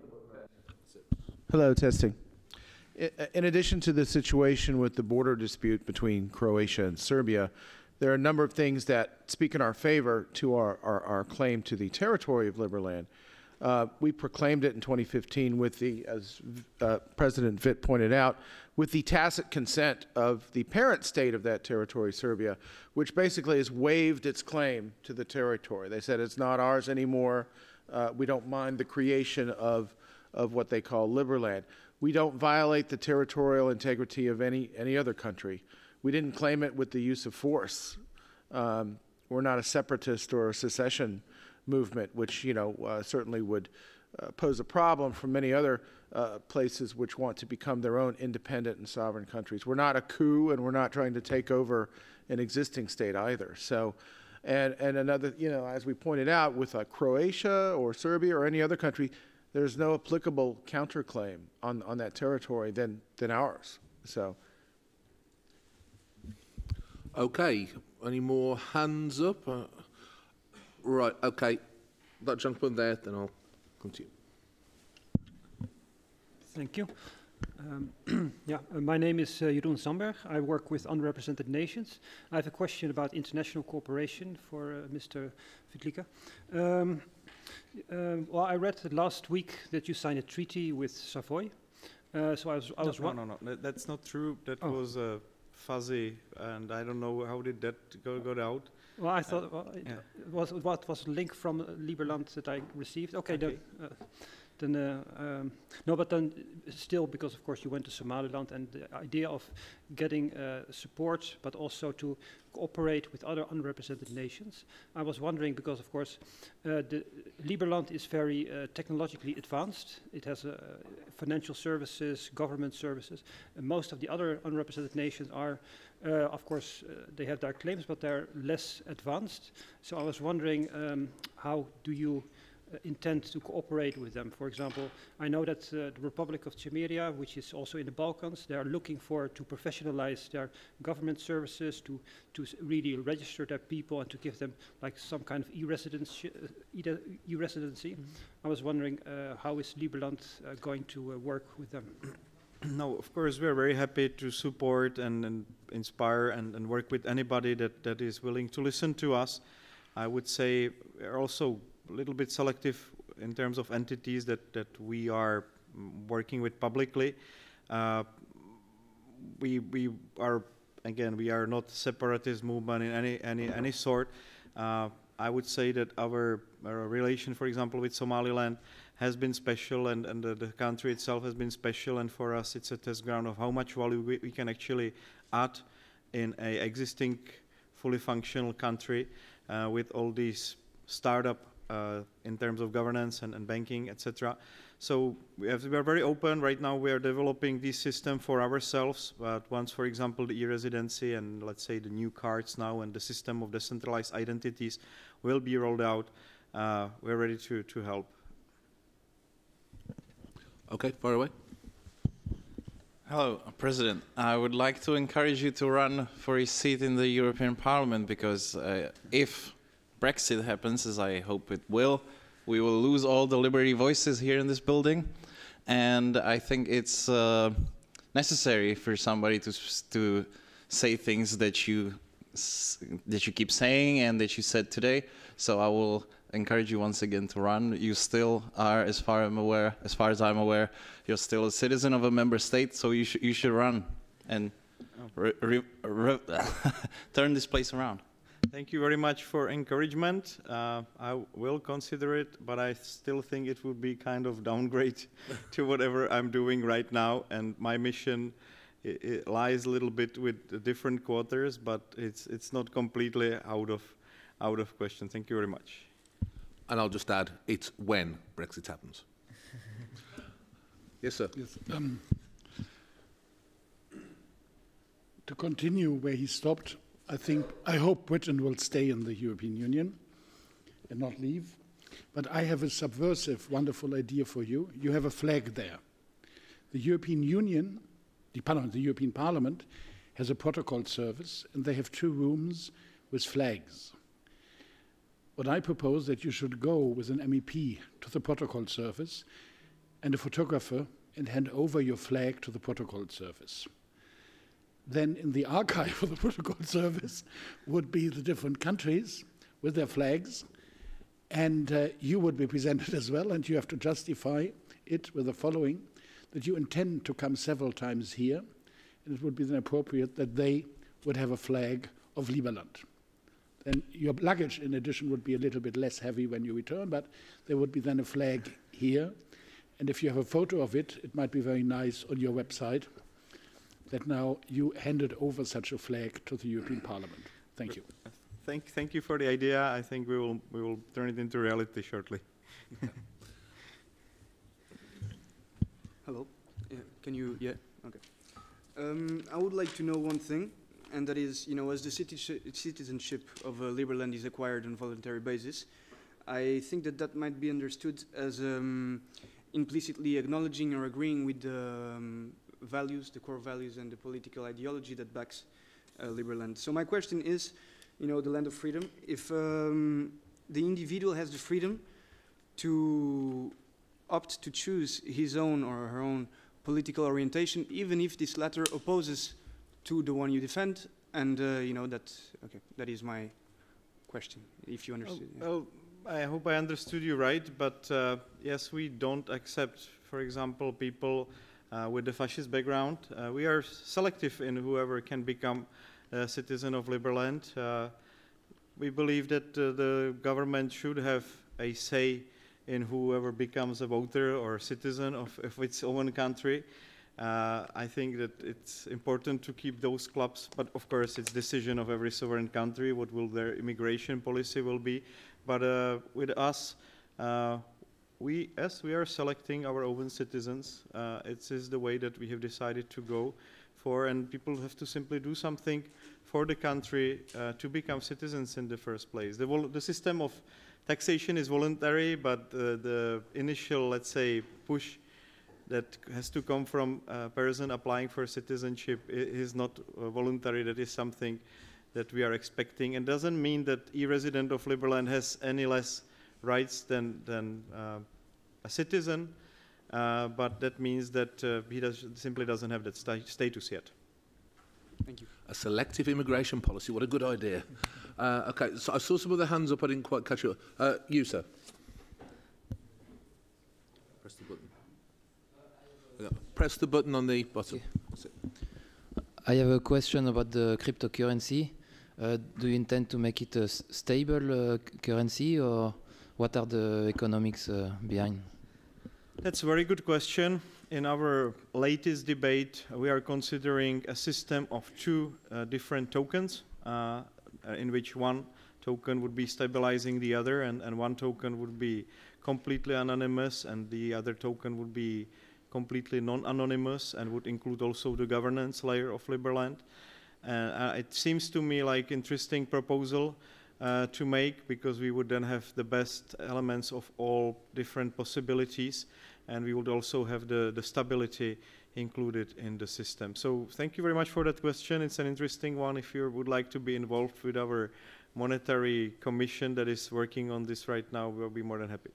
to the situation... Hello, testing. In addition to the situation with the border dispute between Croatia and Serbia, there are a number of things that speak in our favor to our claim to the territory of Liberland. We proclaimed it in 2015 with the, as President Witt pointed out, with the tacit consent of the parent state of that territory, Serbia, which basically has waived its claim to the territory. They said it's not ours anymore. We don't mind the creation of what they call Liberland. We don't violate the territorial integrity of any other country. We didn't claim it with the use of force. We're not a separatist or a secession movement, which certainly would pose a problem for many other places which want to become their own independent and sovereign countries. We're not a coup, and we're not trying to take over an existing state either. So, and another, as we pointed out, with Croatia or Serbia or any other country, there's no applicable counterclaim on that territory than ours. So. Okay. Any more hands up? Right. Okay. That gentleman there, then I'll come to you. Thank you. My name is Jeroen Samberg. I work with Unrepresented Nations. I have a question about international cooperation for Mr. Vitlica. Well, I read last week that you signed a treaty with Savoy. So I was No, that's not true. That was fuzzy, and I don't know how did that go out. Well, I thought what was a link from Liberland that I received. Okay. No, but then still, because of course you went to Somaliland, and the idea of getting support, but also to cooperate with other unrepresented nations. I was wondering, because of course the Liberland is very technologically advanced. It has financial services, government services, and most of the other unrepresented nations are, of course, they have their claims, but they're less advanced. So I was wondering, how do you intend to cooperate with them? For example, I know that the Republic of Chameria, which is also in the Balkans, they are looking to professionalize their government services, to really register their people and to give them like some kind of e-residency. I was wondering, how is Liberland going to work with them? No, of course, we're very happy to support and inspire and work with anybody that is willing to listen to us. I would say we're also a little bit selective in terms of entities that we are working with publicly. We are, again, we are not separatist movement in any sort. I would say that our relation, for example, with Somaliland has been special, and the country itself has been special, and for us it's a test ground of how much value we can actually add in an existing fully functional country with all these startup in terms of governance and banking, etc. So we are very open. Right now we are developing this system for ourselves, but once, for example, the e-residency and let's say the new cards now and the system of decentralized identities will be rolled out, we're ready to help. Okay, far away. Hello, President. I would like to encourage you to run for a seat in the European Parliament, because if Brexit happens, as I hope it will, we will lose all the Liberty voices here in this building, and I think it's necessary for somebody to say things that you keep saying and that you said today. So I will encourage you once again to run. You still are, as far as I'm aware, you're still a citizen of a member state, so you should run and turn this place around. Thank you very much for encouragement. I will consider it, but I still think it would be kind of downgrade to whatever I'm doing right now. And my mission it lies a little bit with the different quarters, but it's not completely out of question. Thank you very much. And I'll just add, it's when Brexit happens. Yes, sir. Yes, to continue where he stopped, I hope Britain will stay in the European Union and not leave. But I have a subversive, wonderful idea for you. You have a flag there. The European Union, the European Parliament, has a protocol service, and they have 2 rooms with flags. What I propose that you should go with an MEP to the protocol service and a photographer and hand over your flag to the protocol service. Then in the archive of the protocol service would be the different countries with their flags, and you would be presented as well, and you have to justify it with the following, that you intend to come several times here, and it would be then appropriate that they would have a flag of Liberland. Then your luggage, in addition, would be a little bit less heavy when you return, but there would be then a flag here. And if you have a photo of it, it might be very nice on your website that now you handed over such a flag to the European Parliament. Thank you. Thank you for the idea. I think we will turn it into reality shortly. Hello. Can you? Yeah. Okay. I would like to know one thing, and that is, as the citizenship of Liberland is acquired on a voluntary basis, I think that might be understood as implicitly acknowledging or agreeing with the values, the core values, and the political ideology that backs Liberland. So my question is, the land of freedom, if the individual has the freedom to opt to choose his own or her own political orientation, even if this latter opposes to the one you defend, and that is my question, if you understood. Well, I hope I understood you right, but yes, we don't accept, for example, people with a fascist background. We are selective in whoever can become a citizen of Liberland. We believe that the government should have a say in whoever becomes a voter or citizen of its own country. I think that it's important to keep those clubs, but of course it's decision of every sovereign country what will their immigration policy will be. But with us, we are selecting our own citizens. It is the way that we have decided to go for, and people have to simply do something for the country to become citizens in the first place. The system of taxation is voluntary, but the initial, let's say, push that has to come from a person applying for citizenship is not voluntary. That is something that we are expecting, and doesn't mean that a resident of Liberland has any less rights than a citizen, but that means that he simply doesn't have that status yet. Thank you. A selective immigration policy, what a good idea. Okay, so I saw some of the hands up, I didn't quite catch you. You, sir. Press the button. Press the button on the bottom. That's it. I have a question about the cryptocurrency. Do you intend to make it a stable currency, or what are the economics behind? That's a very good question. In our latest debate, we are considering a system of 2 different tokens, in which one token would be stabilizing the other, and one token would be completely anonymous, and the other token would be completely non-anonymous and would include also the governance layer of Liberland. It seems to me like interesting proposal to make, because we would then have the best elements of all different possibilities, and we would also have the stability included in the system. So thank you very much for that question. It's an interesting one. If you would like to be involved with our monetary commission that is working on this right now, we'll be more than happy.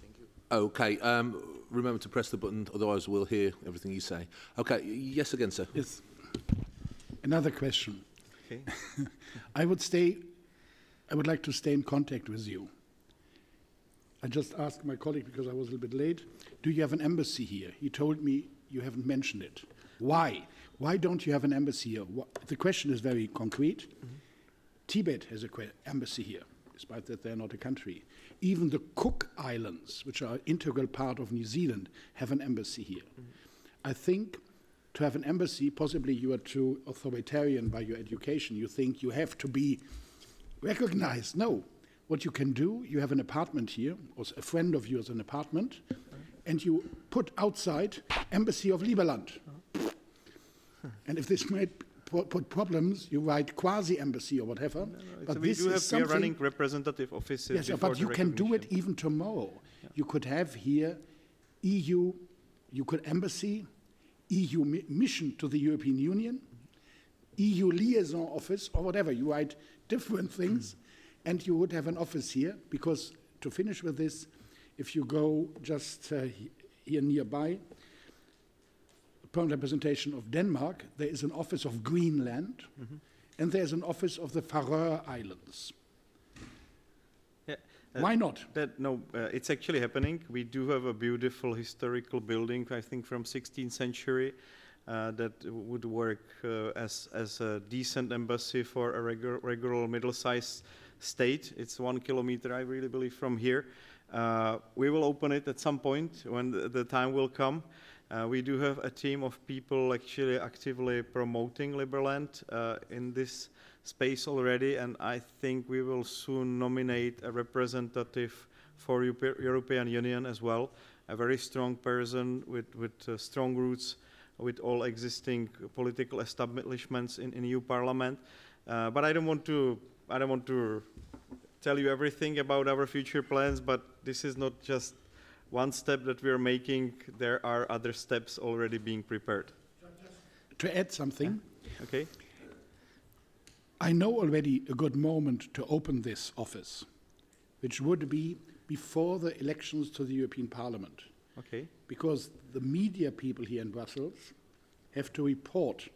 Thank you. Okay, remember to press the button, otherwise we'll hear everything you say. Okay, yes again, sir. Yes. Another question. Okay. I would like to stay in contact with you. I just asked my colleague, because I was a little bit late, do you have an embassy here? He told me you haven't mentioned it. Why? Why don't you have an embassy here? The question is very concrete. Tibet has an embassy here, despite that they're not a country. Even the Cook Islands, which are an integral part of New Zealand, have an embassy here. I think to have an embassy, possibly you are too authoritarian by your education. You think you have to be recognized. No. What you can do, you have an apartment here, or a friend of yours an apartment, and you put outside Embassy of Liberland. And if this might put problems, you write quasi-embassy or whatever. But so this is we are running representative offices. Yes, but you can do it even tomorrow. Yeah. You could have here EU, you could embassy, EU mission to the European Union, EU liaison office, or whatever. You write different things, and you would have an office here, because to finish with this, if you go just here nearby, permanent representation of Denmark, there is an office of Greenland, and there's an office of the Faroe Islands. Yeah, why not? It's actually happening. We do have a beautiful historical building, I think from 16th century, that would work as a decent embassy for a regular middle-sized state. It's 1 kilometer, I really believe, from here. We will open it at some point when the time will come. We do have a team of people actually actively promoting Liberland in this space already, and I think we will soon nominate a representative for European Union as well, a very strong person with strong roots with all existing political establishments in EU Parliament. But I don't want to tell you everything about our future plans, but this is not just one step that we are making. There are other steps already being prepared. To add something. Okay. I know already a good moment to open this office, which would be before the elections to the European Parliament. Okay. Because the media people here in Brussels have to report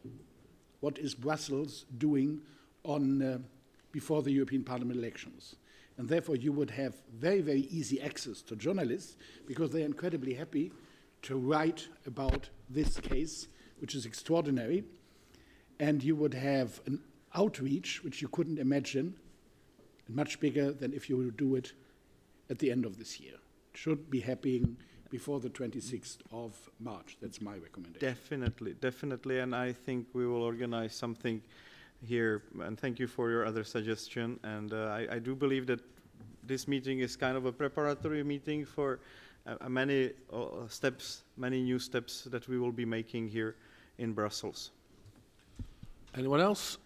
what is Brussels doing on before the European Parliament elections. And therefore you would have very, very easy access to journalists, because they are incredibly happy to write about this case, which is extraordinary. And you would have an outreach, which you couldn't imagine, much bigger than if you would do it at the end of this year. It should be happening before the 26th of March. That's my recommendation. Definitely, and I think we will organize something here, and thank you for your other suggestion. And I do believe that this meeting is kind of a preparatory meeting for many steps, many new steps that we will be making here in Brussels. Anyone else?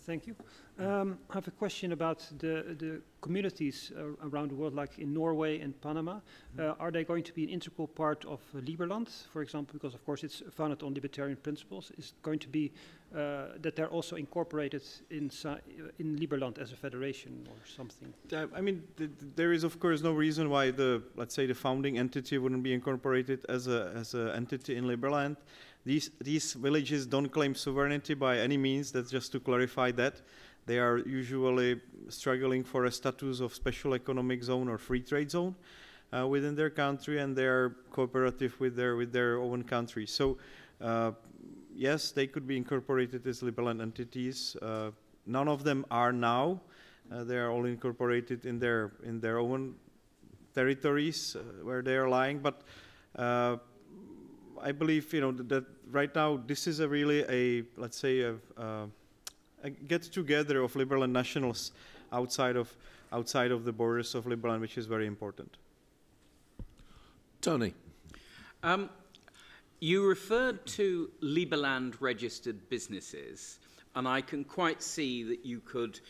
Thank you. I have a question about the communities around the world, like in Norway and Panama. Are they going to be an integral part of Liberland, for example, because of course it's founded on libertarian principles? Is it going to be that they're also incorporated in Liberland as a federation or something? I mean, there is of course no reason why let's say the founding entity wouldn't be incorporated as a entity in Liberland. These villages don't claim sovereignty by any means. That's just to clarify that. They are usually struggling for a status of special economic zone or free trade zone within their country, and they are cooperative with their own country. So yes, they could be incorporated as Liberland entities. None of them are now. They are all incorporated in their own territories where they are lying. But I believe that right now this is really let's say a get-together of Liberland nationals outside of the borders of Liberland, which is very important. Tony. You referred to Liberland registered businesses, and I can quite see that you could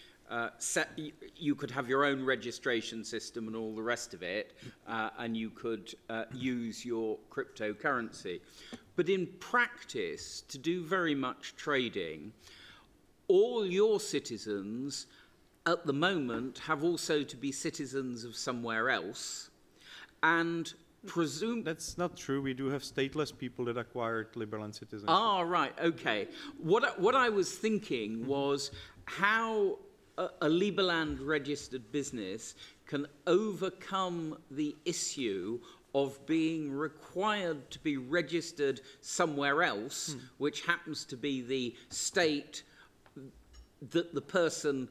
you could have your own registration system and all the rest of it, and you could use your cryptocurrency. But in practice, to do very much trading, all your citizens at the moment have also to be citizens of somewhere else, and presume... That's not true. We do have stateless people that acquired Liberland citizenship. Ah, right, okay. What I was thinking was how a Liberland registered business can overcome the issue of being required to be registered somewhere else, which happens to be the state that the person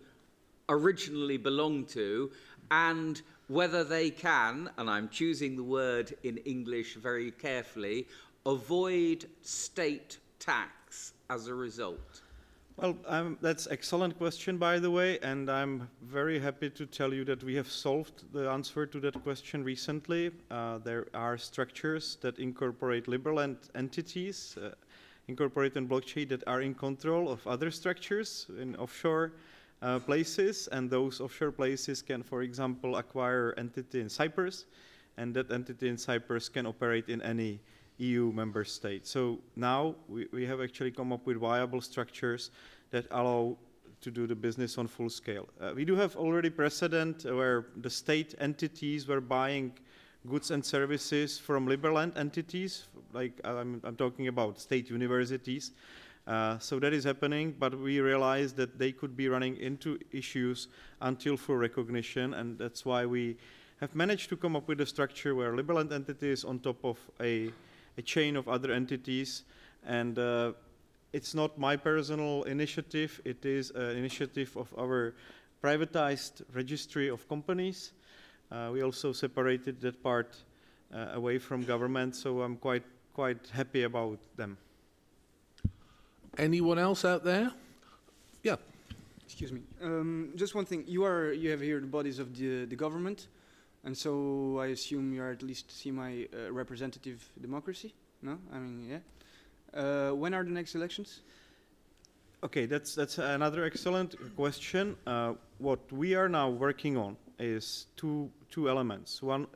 originally belonged to, and whether they can, and I'm choosing the word in English very carefully, avoid state tax as a result? Well, that's an excellent question, by the way, and I'm very happy to tell you that we have solved the answer to that question recently. There are structures that incorporate Liberland entities, incorporate in blockchain, that are in control of other structures in offshore places, and those offshore places can, for example, acquire entity in Cyprus, and that entity in Cyprus can operate in any EU member state. So now we have actually come up with viable structures that allow to do the business on full scale. We do have already precedent where the state entities were buying goods and services from Liberland entities, like I'm talking about state universities. So that is happening, but we realized that they could be running into issues until full recognition, and that's why we have managed to come up with a structure where Liberland entity is on top of a chain of other entities, and it's not my personal initiative, it is an initiative of our privatized registry of companies. We also separated that part away from government, so I'm quite happy about them. Anyone else out there? Yeah. Excuse me. Just one thing. You have here the bodies of the government, and so I assume you are at least semi-representative democracy. No, I mean, yeah. When are the next elections? Okay, that's another excellent question. What we are now working on is two elements. One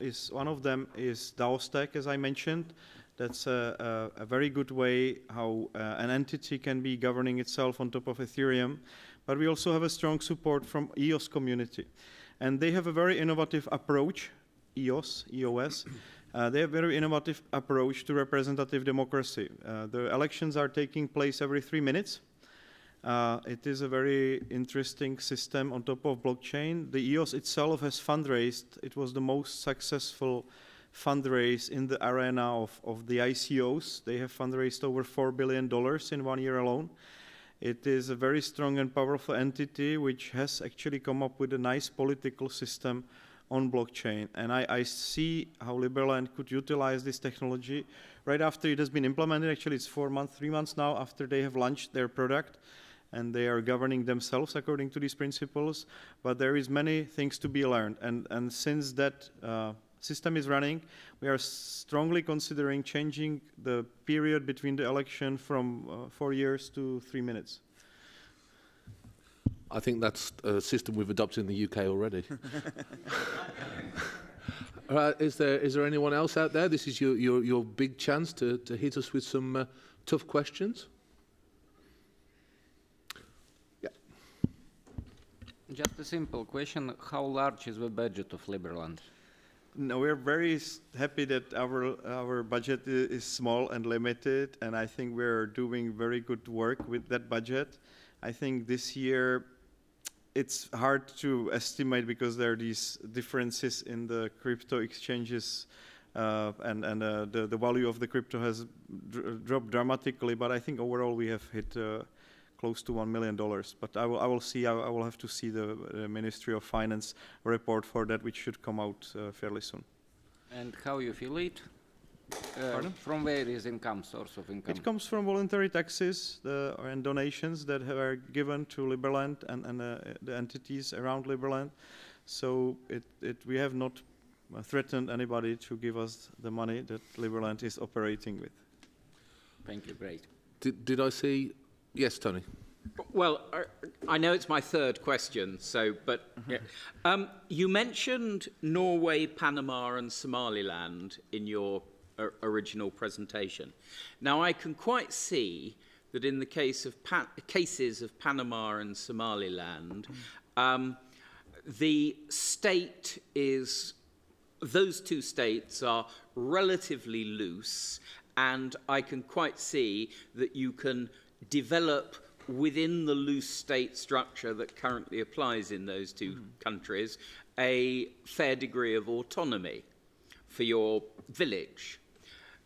of them is DAO stack, as I mentioned. That's a very good way how an entity can be governing itself on top of Ethereum. But we also have a strong support from EOS community. And they have a very innovative approach, EOS. They have a very innovative approach to representative democracy. The elections are taking place every 3 minutes. It is a very interesting system on top of blockchain. The EOS itself has fundraised. It was the most successful fundraise in the arena of the ICOs. They have fundraised over $4 billion in 1 year alone. It is a very strong and powerful entity which has actually come up with a nice political system on blockchain. And I see how Liberland could utilize this technology right after it has been implemented. Actually, it's 3 months now after they have launched their product, and they are governing themselves according to these principles. But there is many things to be learned. And since that system is running, we are strongly considering changing the period between the election from 4 years to 3 minutes. I think that's a system we've adopted in the UK already. All right, is there anyone else out there? This is your big chance to hit us with some tough questions. Yeah. Just a simple question. How large is the budget of Liberland? No, we're very happy that our budget is small and limited, and I think we're doing very good work with that budget. I think this year it's hard to estimate because there are these differences in the crypto exchanges, and the value of the crypto has dropped dramatically. But I think overall we have hit close to $1 million. But I will see. I will have to see the Ministry of Finance report for that, which should come out fairly soon. And how you feel it? From where is source of income? It comes from voluntary taxes and donations that are given to Liberland and the entities around Liberland. So we have not threatened anybody to give us the money that Liberland is operating with. Thank you. Great. Did I see? Yes, Tony. Well, I know it's my third question, yeah. You mentioned Norway, Panama, and Somaliland in your original presentation. Now, I can quite see that in the case of cases of Panama and Somaliland, the state is, those two states are relatively loose, and I can quite see that you can develop within the loose state structure that currently applies in those two countries a fair degree of autonomy. for your village.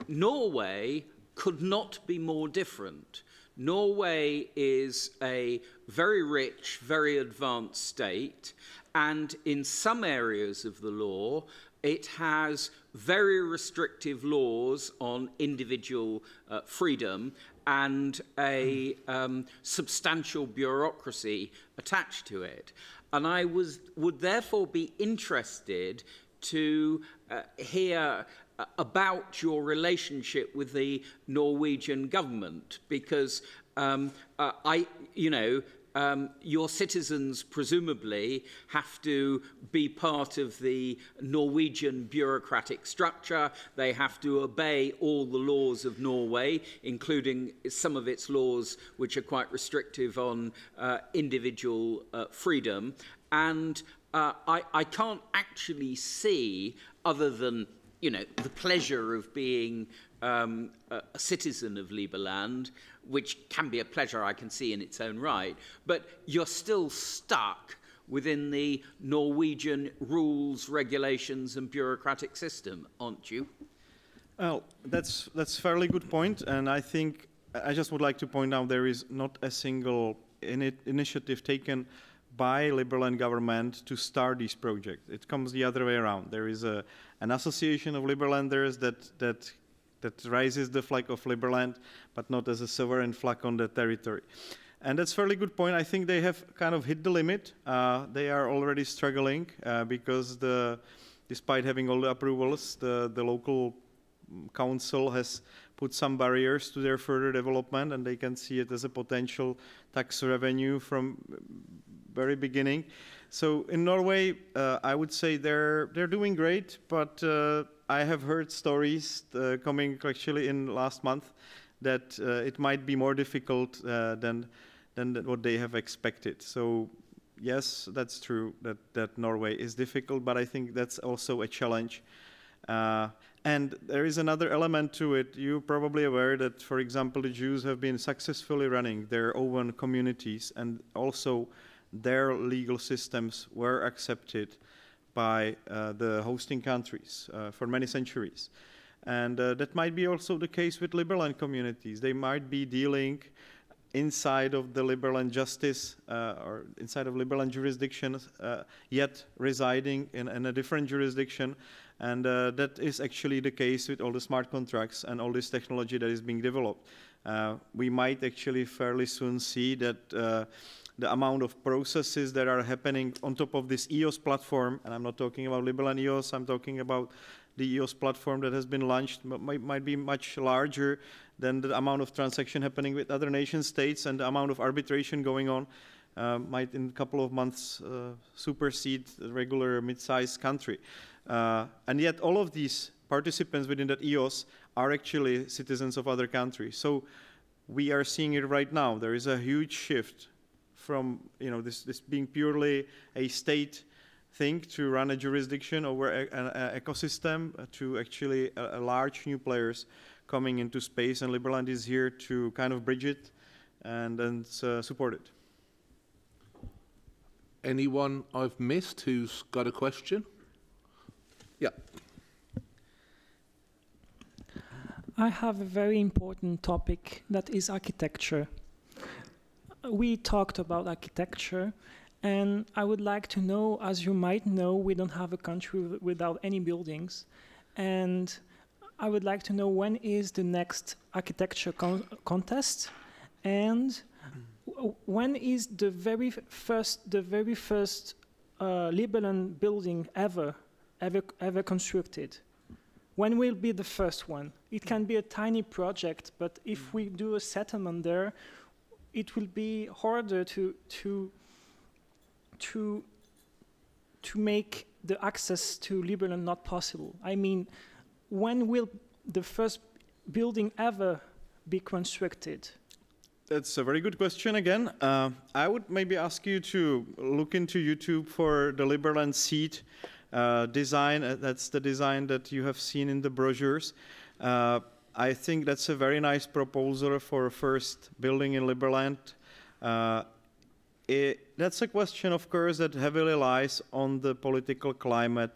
Norway could not be more different. Norway is a very rich, very advanced state, and in some areas of the law, it has very restrictive laws on individual freedom and a substantial bureaucracy attached to it. And I would therefore be interested to hear about your relationship with the Norwegian government, because your citizens presumably have to be part of the Norwegian bureaucratic structure. They have to obey all the laws of Norway, including some of its laws which are quite restrictive on individual freedom. And I can't actually see, other than the pleasure of being a citizen of Liberland, which can be a pleasure I can see in its own right, but you're still stuck within the Norwegian rules, regulations, and bureaucratic system, aren't you? Well, that's a fairly good point, and I think I just would like to point out there is not a single initiative taken by Liberland government to start this project. It comes the other way around. There is an association of Liberlanders that raises the flag of Liberland, but not as a sovereign flag on the territory. And that's a fairly good point. I think they have kind of hit the limit. They are already struggling because despite having all the approvals, the local council has put some barriers to their further development, and they can see it as a potential tax revenue from very beginning. So in Norway, I would say they're doing great, but I have heard stories coming actually in last month that it might be more difficult than what they have expected. So yes, that's true that Norway is difficult, but I think that's also a challenge. And there is another element to it. You're probably aware that, for example, the Jews have been successfully running their own communities, and also their legal systems were accepted by the hosting countries for many centuries. And that might be also the case with Liberland communities. They might be dealing inside of the Liberland justice or inside of Liberland jurisdiction, yet residing in a different jurisdiction. And that is actually the case with all the smart contracts and all this technology that is being developed. We might actually fairly soon see that the amount of processes that are happening on top of this EOS platform, and I'm not talking about Liberland EOS, I'm talking about the EOS platform that has been launched, might be much larger than the amount of transaction happening with other nation states, and the amount of arbitration going on might in a couple of months supersede the regular mid-sized country. And yet all of these participants within that EOS are actually citizens of other countries. So we are seeing it right now. There is a huge shift from this being purely a state thing to run a jurisdiction over an ecosystem to actually a large new players coming into space, and Liberland is here to kind of bridge it and support it. Anyone I've missed who's got a question? Yeah. I have a very important topic that is architecture. We talked about architecture, and I would like to know, as you might know, we don't have a country without any buildings, and I would like to know when is the next architecture contest, and when is the very first Liberland building ever constructed? When will be the first one? It can be a tiny project, but if we do a settlement there, it will be harder to make the access to Liberland not possible. I mean, when will the first building ever be constructed? That's a very good question again. I would maybe ask you to look into YouTube for the Liberland seat design. That's the design that you have seen in the brochures. I think that's a very nice proposal for a first building in Liberland. That's a question, of course, that heavily lies on the political climate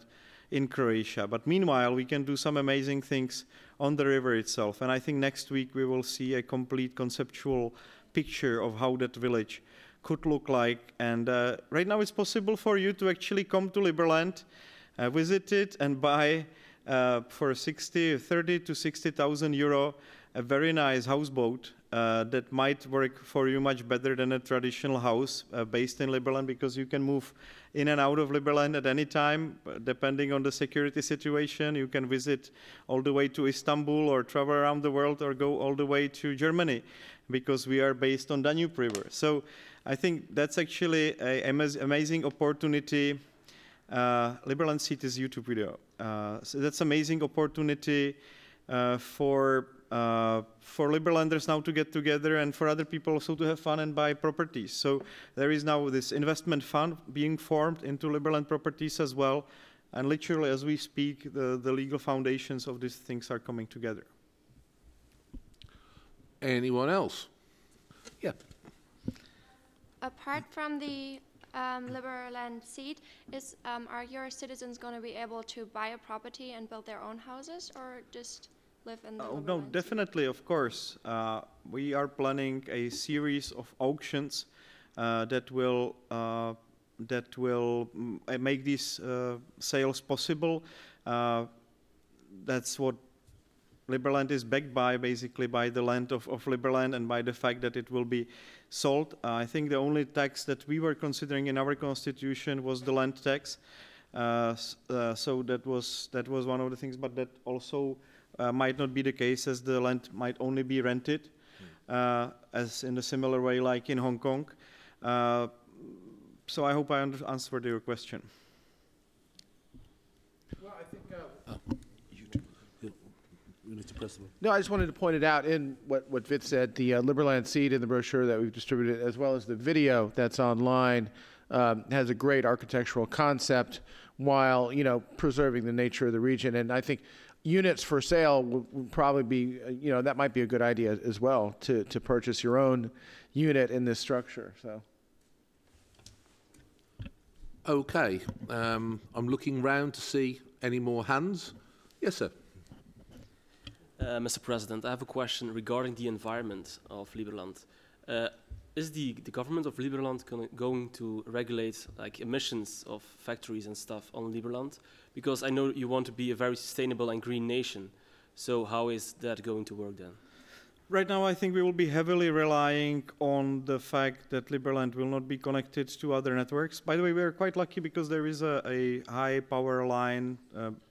in Croatia. But meanwhile, we can do some amazing things on the river itself. And I think next week we will see a complete conceptual picture of how that village could look like. And right now it's possible for you to actually come to Liberland, visit it, and buy for 30 to 60,000 euro a very nice houseboat that might work for you much better than a traditional house based in Liberland, because you can move in and out of Liberland at any time, depending on the security situation. You can visit all the way to Istanbul or travel around the world or go all the way to Germany, because we are based on Danube River. So I think that's actually an amazing opportunity. Liberland City's YouTube video. So that's amazing opportunity for Liberlanders now to get together, and for other people also to have fun and buy properties. So there is now this investment fund being formed into Liberland properties as well. And literally, as we speak, the legal foundations of these things are coming together. Anyone else? Yeah. Apart from the Liberland seat, are your citizens going to be able to buy a property and build their own houses, or just live in the no, definitely, of course. We are planning a series of auctions that will make these sales possible. That's what Liberland is backed by, basically by the land of Liberland and by the fact that it will be sold. I think the only tax that we were considering in our constitution was the land tax. So that was one of the things, but that also might not be the case, as the land might only be rented, as in a similar way like in Hong Kong. So I hope I answered your question. Well, I think Mr. President. No, I just wanted to point it out in what Vit said, the Liberland seed in the brochure that we've distributed, as well as the video that's online, has a great architectural concept while, preserving the nature of the region. And I think units for sale would probably be, that might be a good idea as well, to purchase your own unit in this structure. So. Okay. I'm looking round to see any more hands. Yes, sir. Mr. President, I have a question regarding the environment of Liberland. Is the government of Liberland going to regulate like emissions of factories and stuff on Liberland? Because I know you want to be a very sustainable and green nation. So how is that going to work then? Right now, I think we will be heavily relying on the fact that Liberland will not be connected to other networks. By the way, we are quite lucky because there is a high power line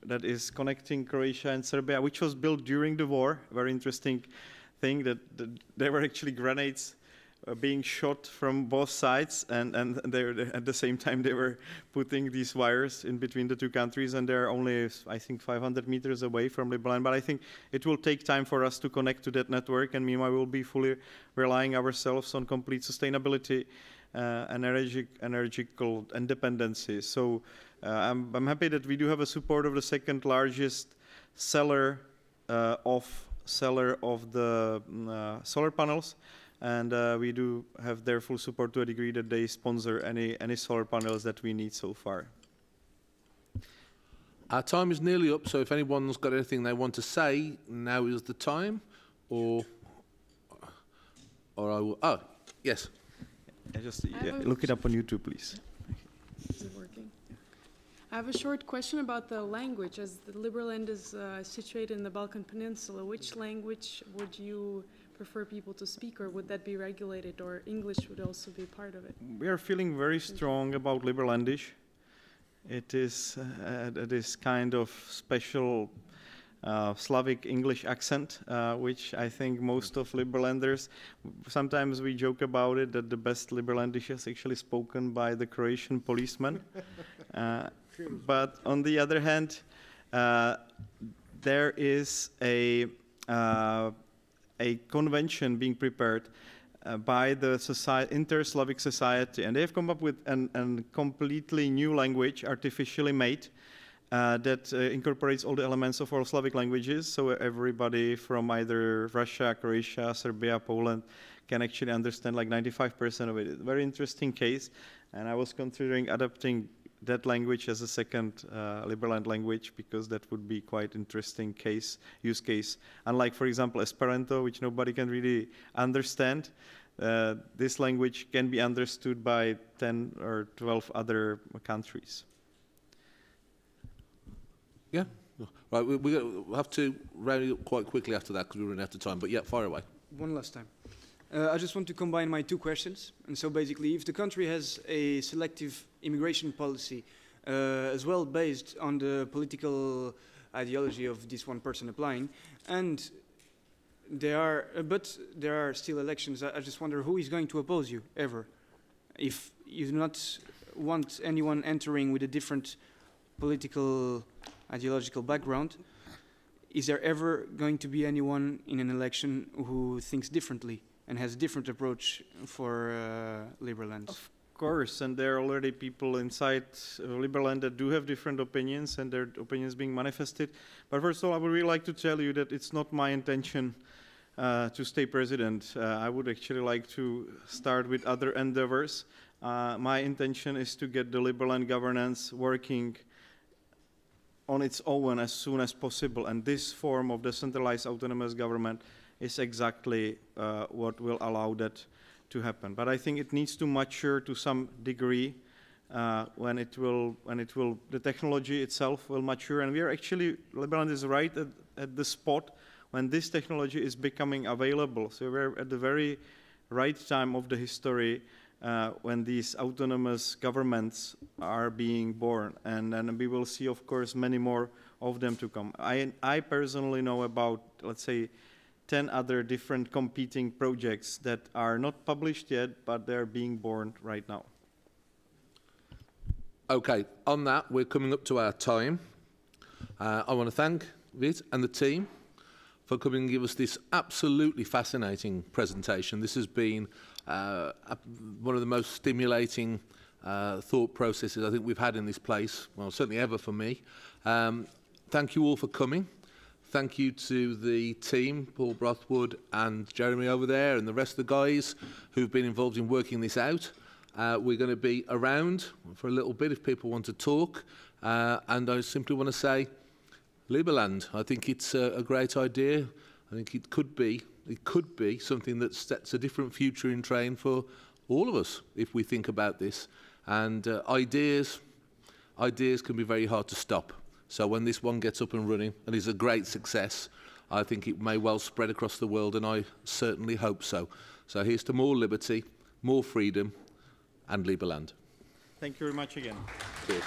that is connecting Croatia and Serbia, which was built during the war. Very interesting thing that there were actually grenades being shot from both sides, and at the same time they were putting these wires in between the two countries, and they're only, I think, 500 meters away from Liberland. But I think it will take time for us to connect to that network, and meanwhile we'll be fully relying ourselves on complete sustainability and energetical independency. So I'm happy that we do have a support of the second largest seller of the solar panels. And we do have their full support to a degree that they sponsor any solar panels that we need so far. Our time is nearly up, so if anyone's got anything they want to say, now is the time. Or I will. Oh, yes. Just look it up on YouTube, please. Is it working? I have a short question about the language. As the Liberland is situated in the Balkan Peninsula, which language would you prefer people to speak, or would that be regulated, or English would also be part of it? We are feeling very strong about Liberlandish. It is kind of special Slavic English accent, which I think most of Liberlanders, sometimes we joke about it, that the best Liberlandish is actually spoken by the Croatian policeman. But on the other hand, there is a convention being prepared by the Inter-Slavic Society, and they have come up with a completely new language, artificially made, that incorporates all the elements of all Slavic languages, so everybody from either Russia, Croatia, Serbia, Poland can actually understand like 95% of it. It's a very interesting case, and I was considering adapting that language as a second Liberland language, because that would be quite interesting use case. Unlike, for example, Esperanto, which nobody can really understand, this language can be understood by 10 or 12 other countries. Yeah. Right, we'll have to round it up quite quickly after that because we're running out of time. But yeah, fire away. One last time. I just want to combine my two questions. And so basically, if the country has a selective immigration policy as well based on the political ideology of this one person applying, and but there are still elections, I just wonder who is going to oppose you ever? If you do not want anyone entering with a different political ideological background, is there ever going to be anyone in an election who thinks differently and has a different approach for Liberland? Of course, and there are already people inside Liberland that do have different opinions, and their opinions being manifested. But first of all, I would really like to tell you that it's not my intention to stay president. I would actually like to start with other endeavors. My intention is to get the Liberland governance working on its own as soon as possible, and this form of decentralized autonomous government is exactly what will allow that to happen. But I think it needs to mature to some degree when the technology itself will mature, and we are actually, Liberland is right at the spot when this technology is becoming available. So we're at the very right time of the history when these autonomous governments are being born, and we will see, of course, many more of them to come. I personally know about, let's say, 10 other different competing projects that are not published yet, but they're being born right now. Okay, on that, we're coming up to our time. I want to thank Vit and the team for coming and give us this absolutely fascinating presentation. This has been one of the most stimulating thought processes I think we've had in this place, well, certainly ever for me. Thank you all for coming. Thank you to the team, Paul Brothwood and Jeremy over there, and the rest of the guys who've been involved in working this out. We're going to be around for a little bit if people want to talk. And I simply want to say, Liberland, I think it's a great idea. I think it could be something that sets a different future in train for all of us if we think about this. And ideas can be very hard to stop. So when this one gets up and running and is a great success, I think it may well spread across the world, and I certainly hope so. So here's to more liberty, more freedom, and Liberland. Thank you very much again. Cheers.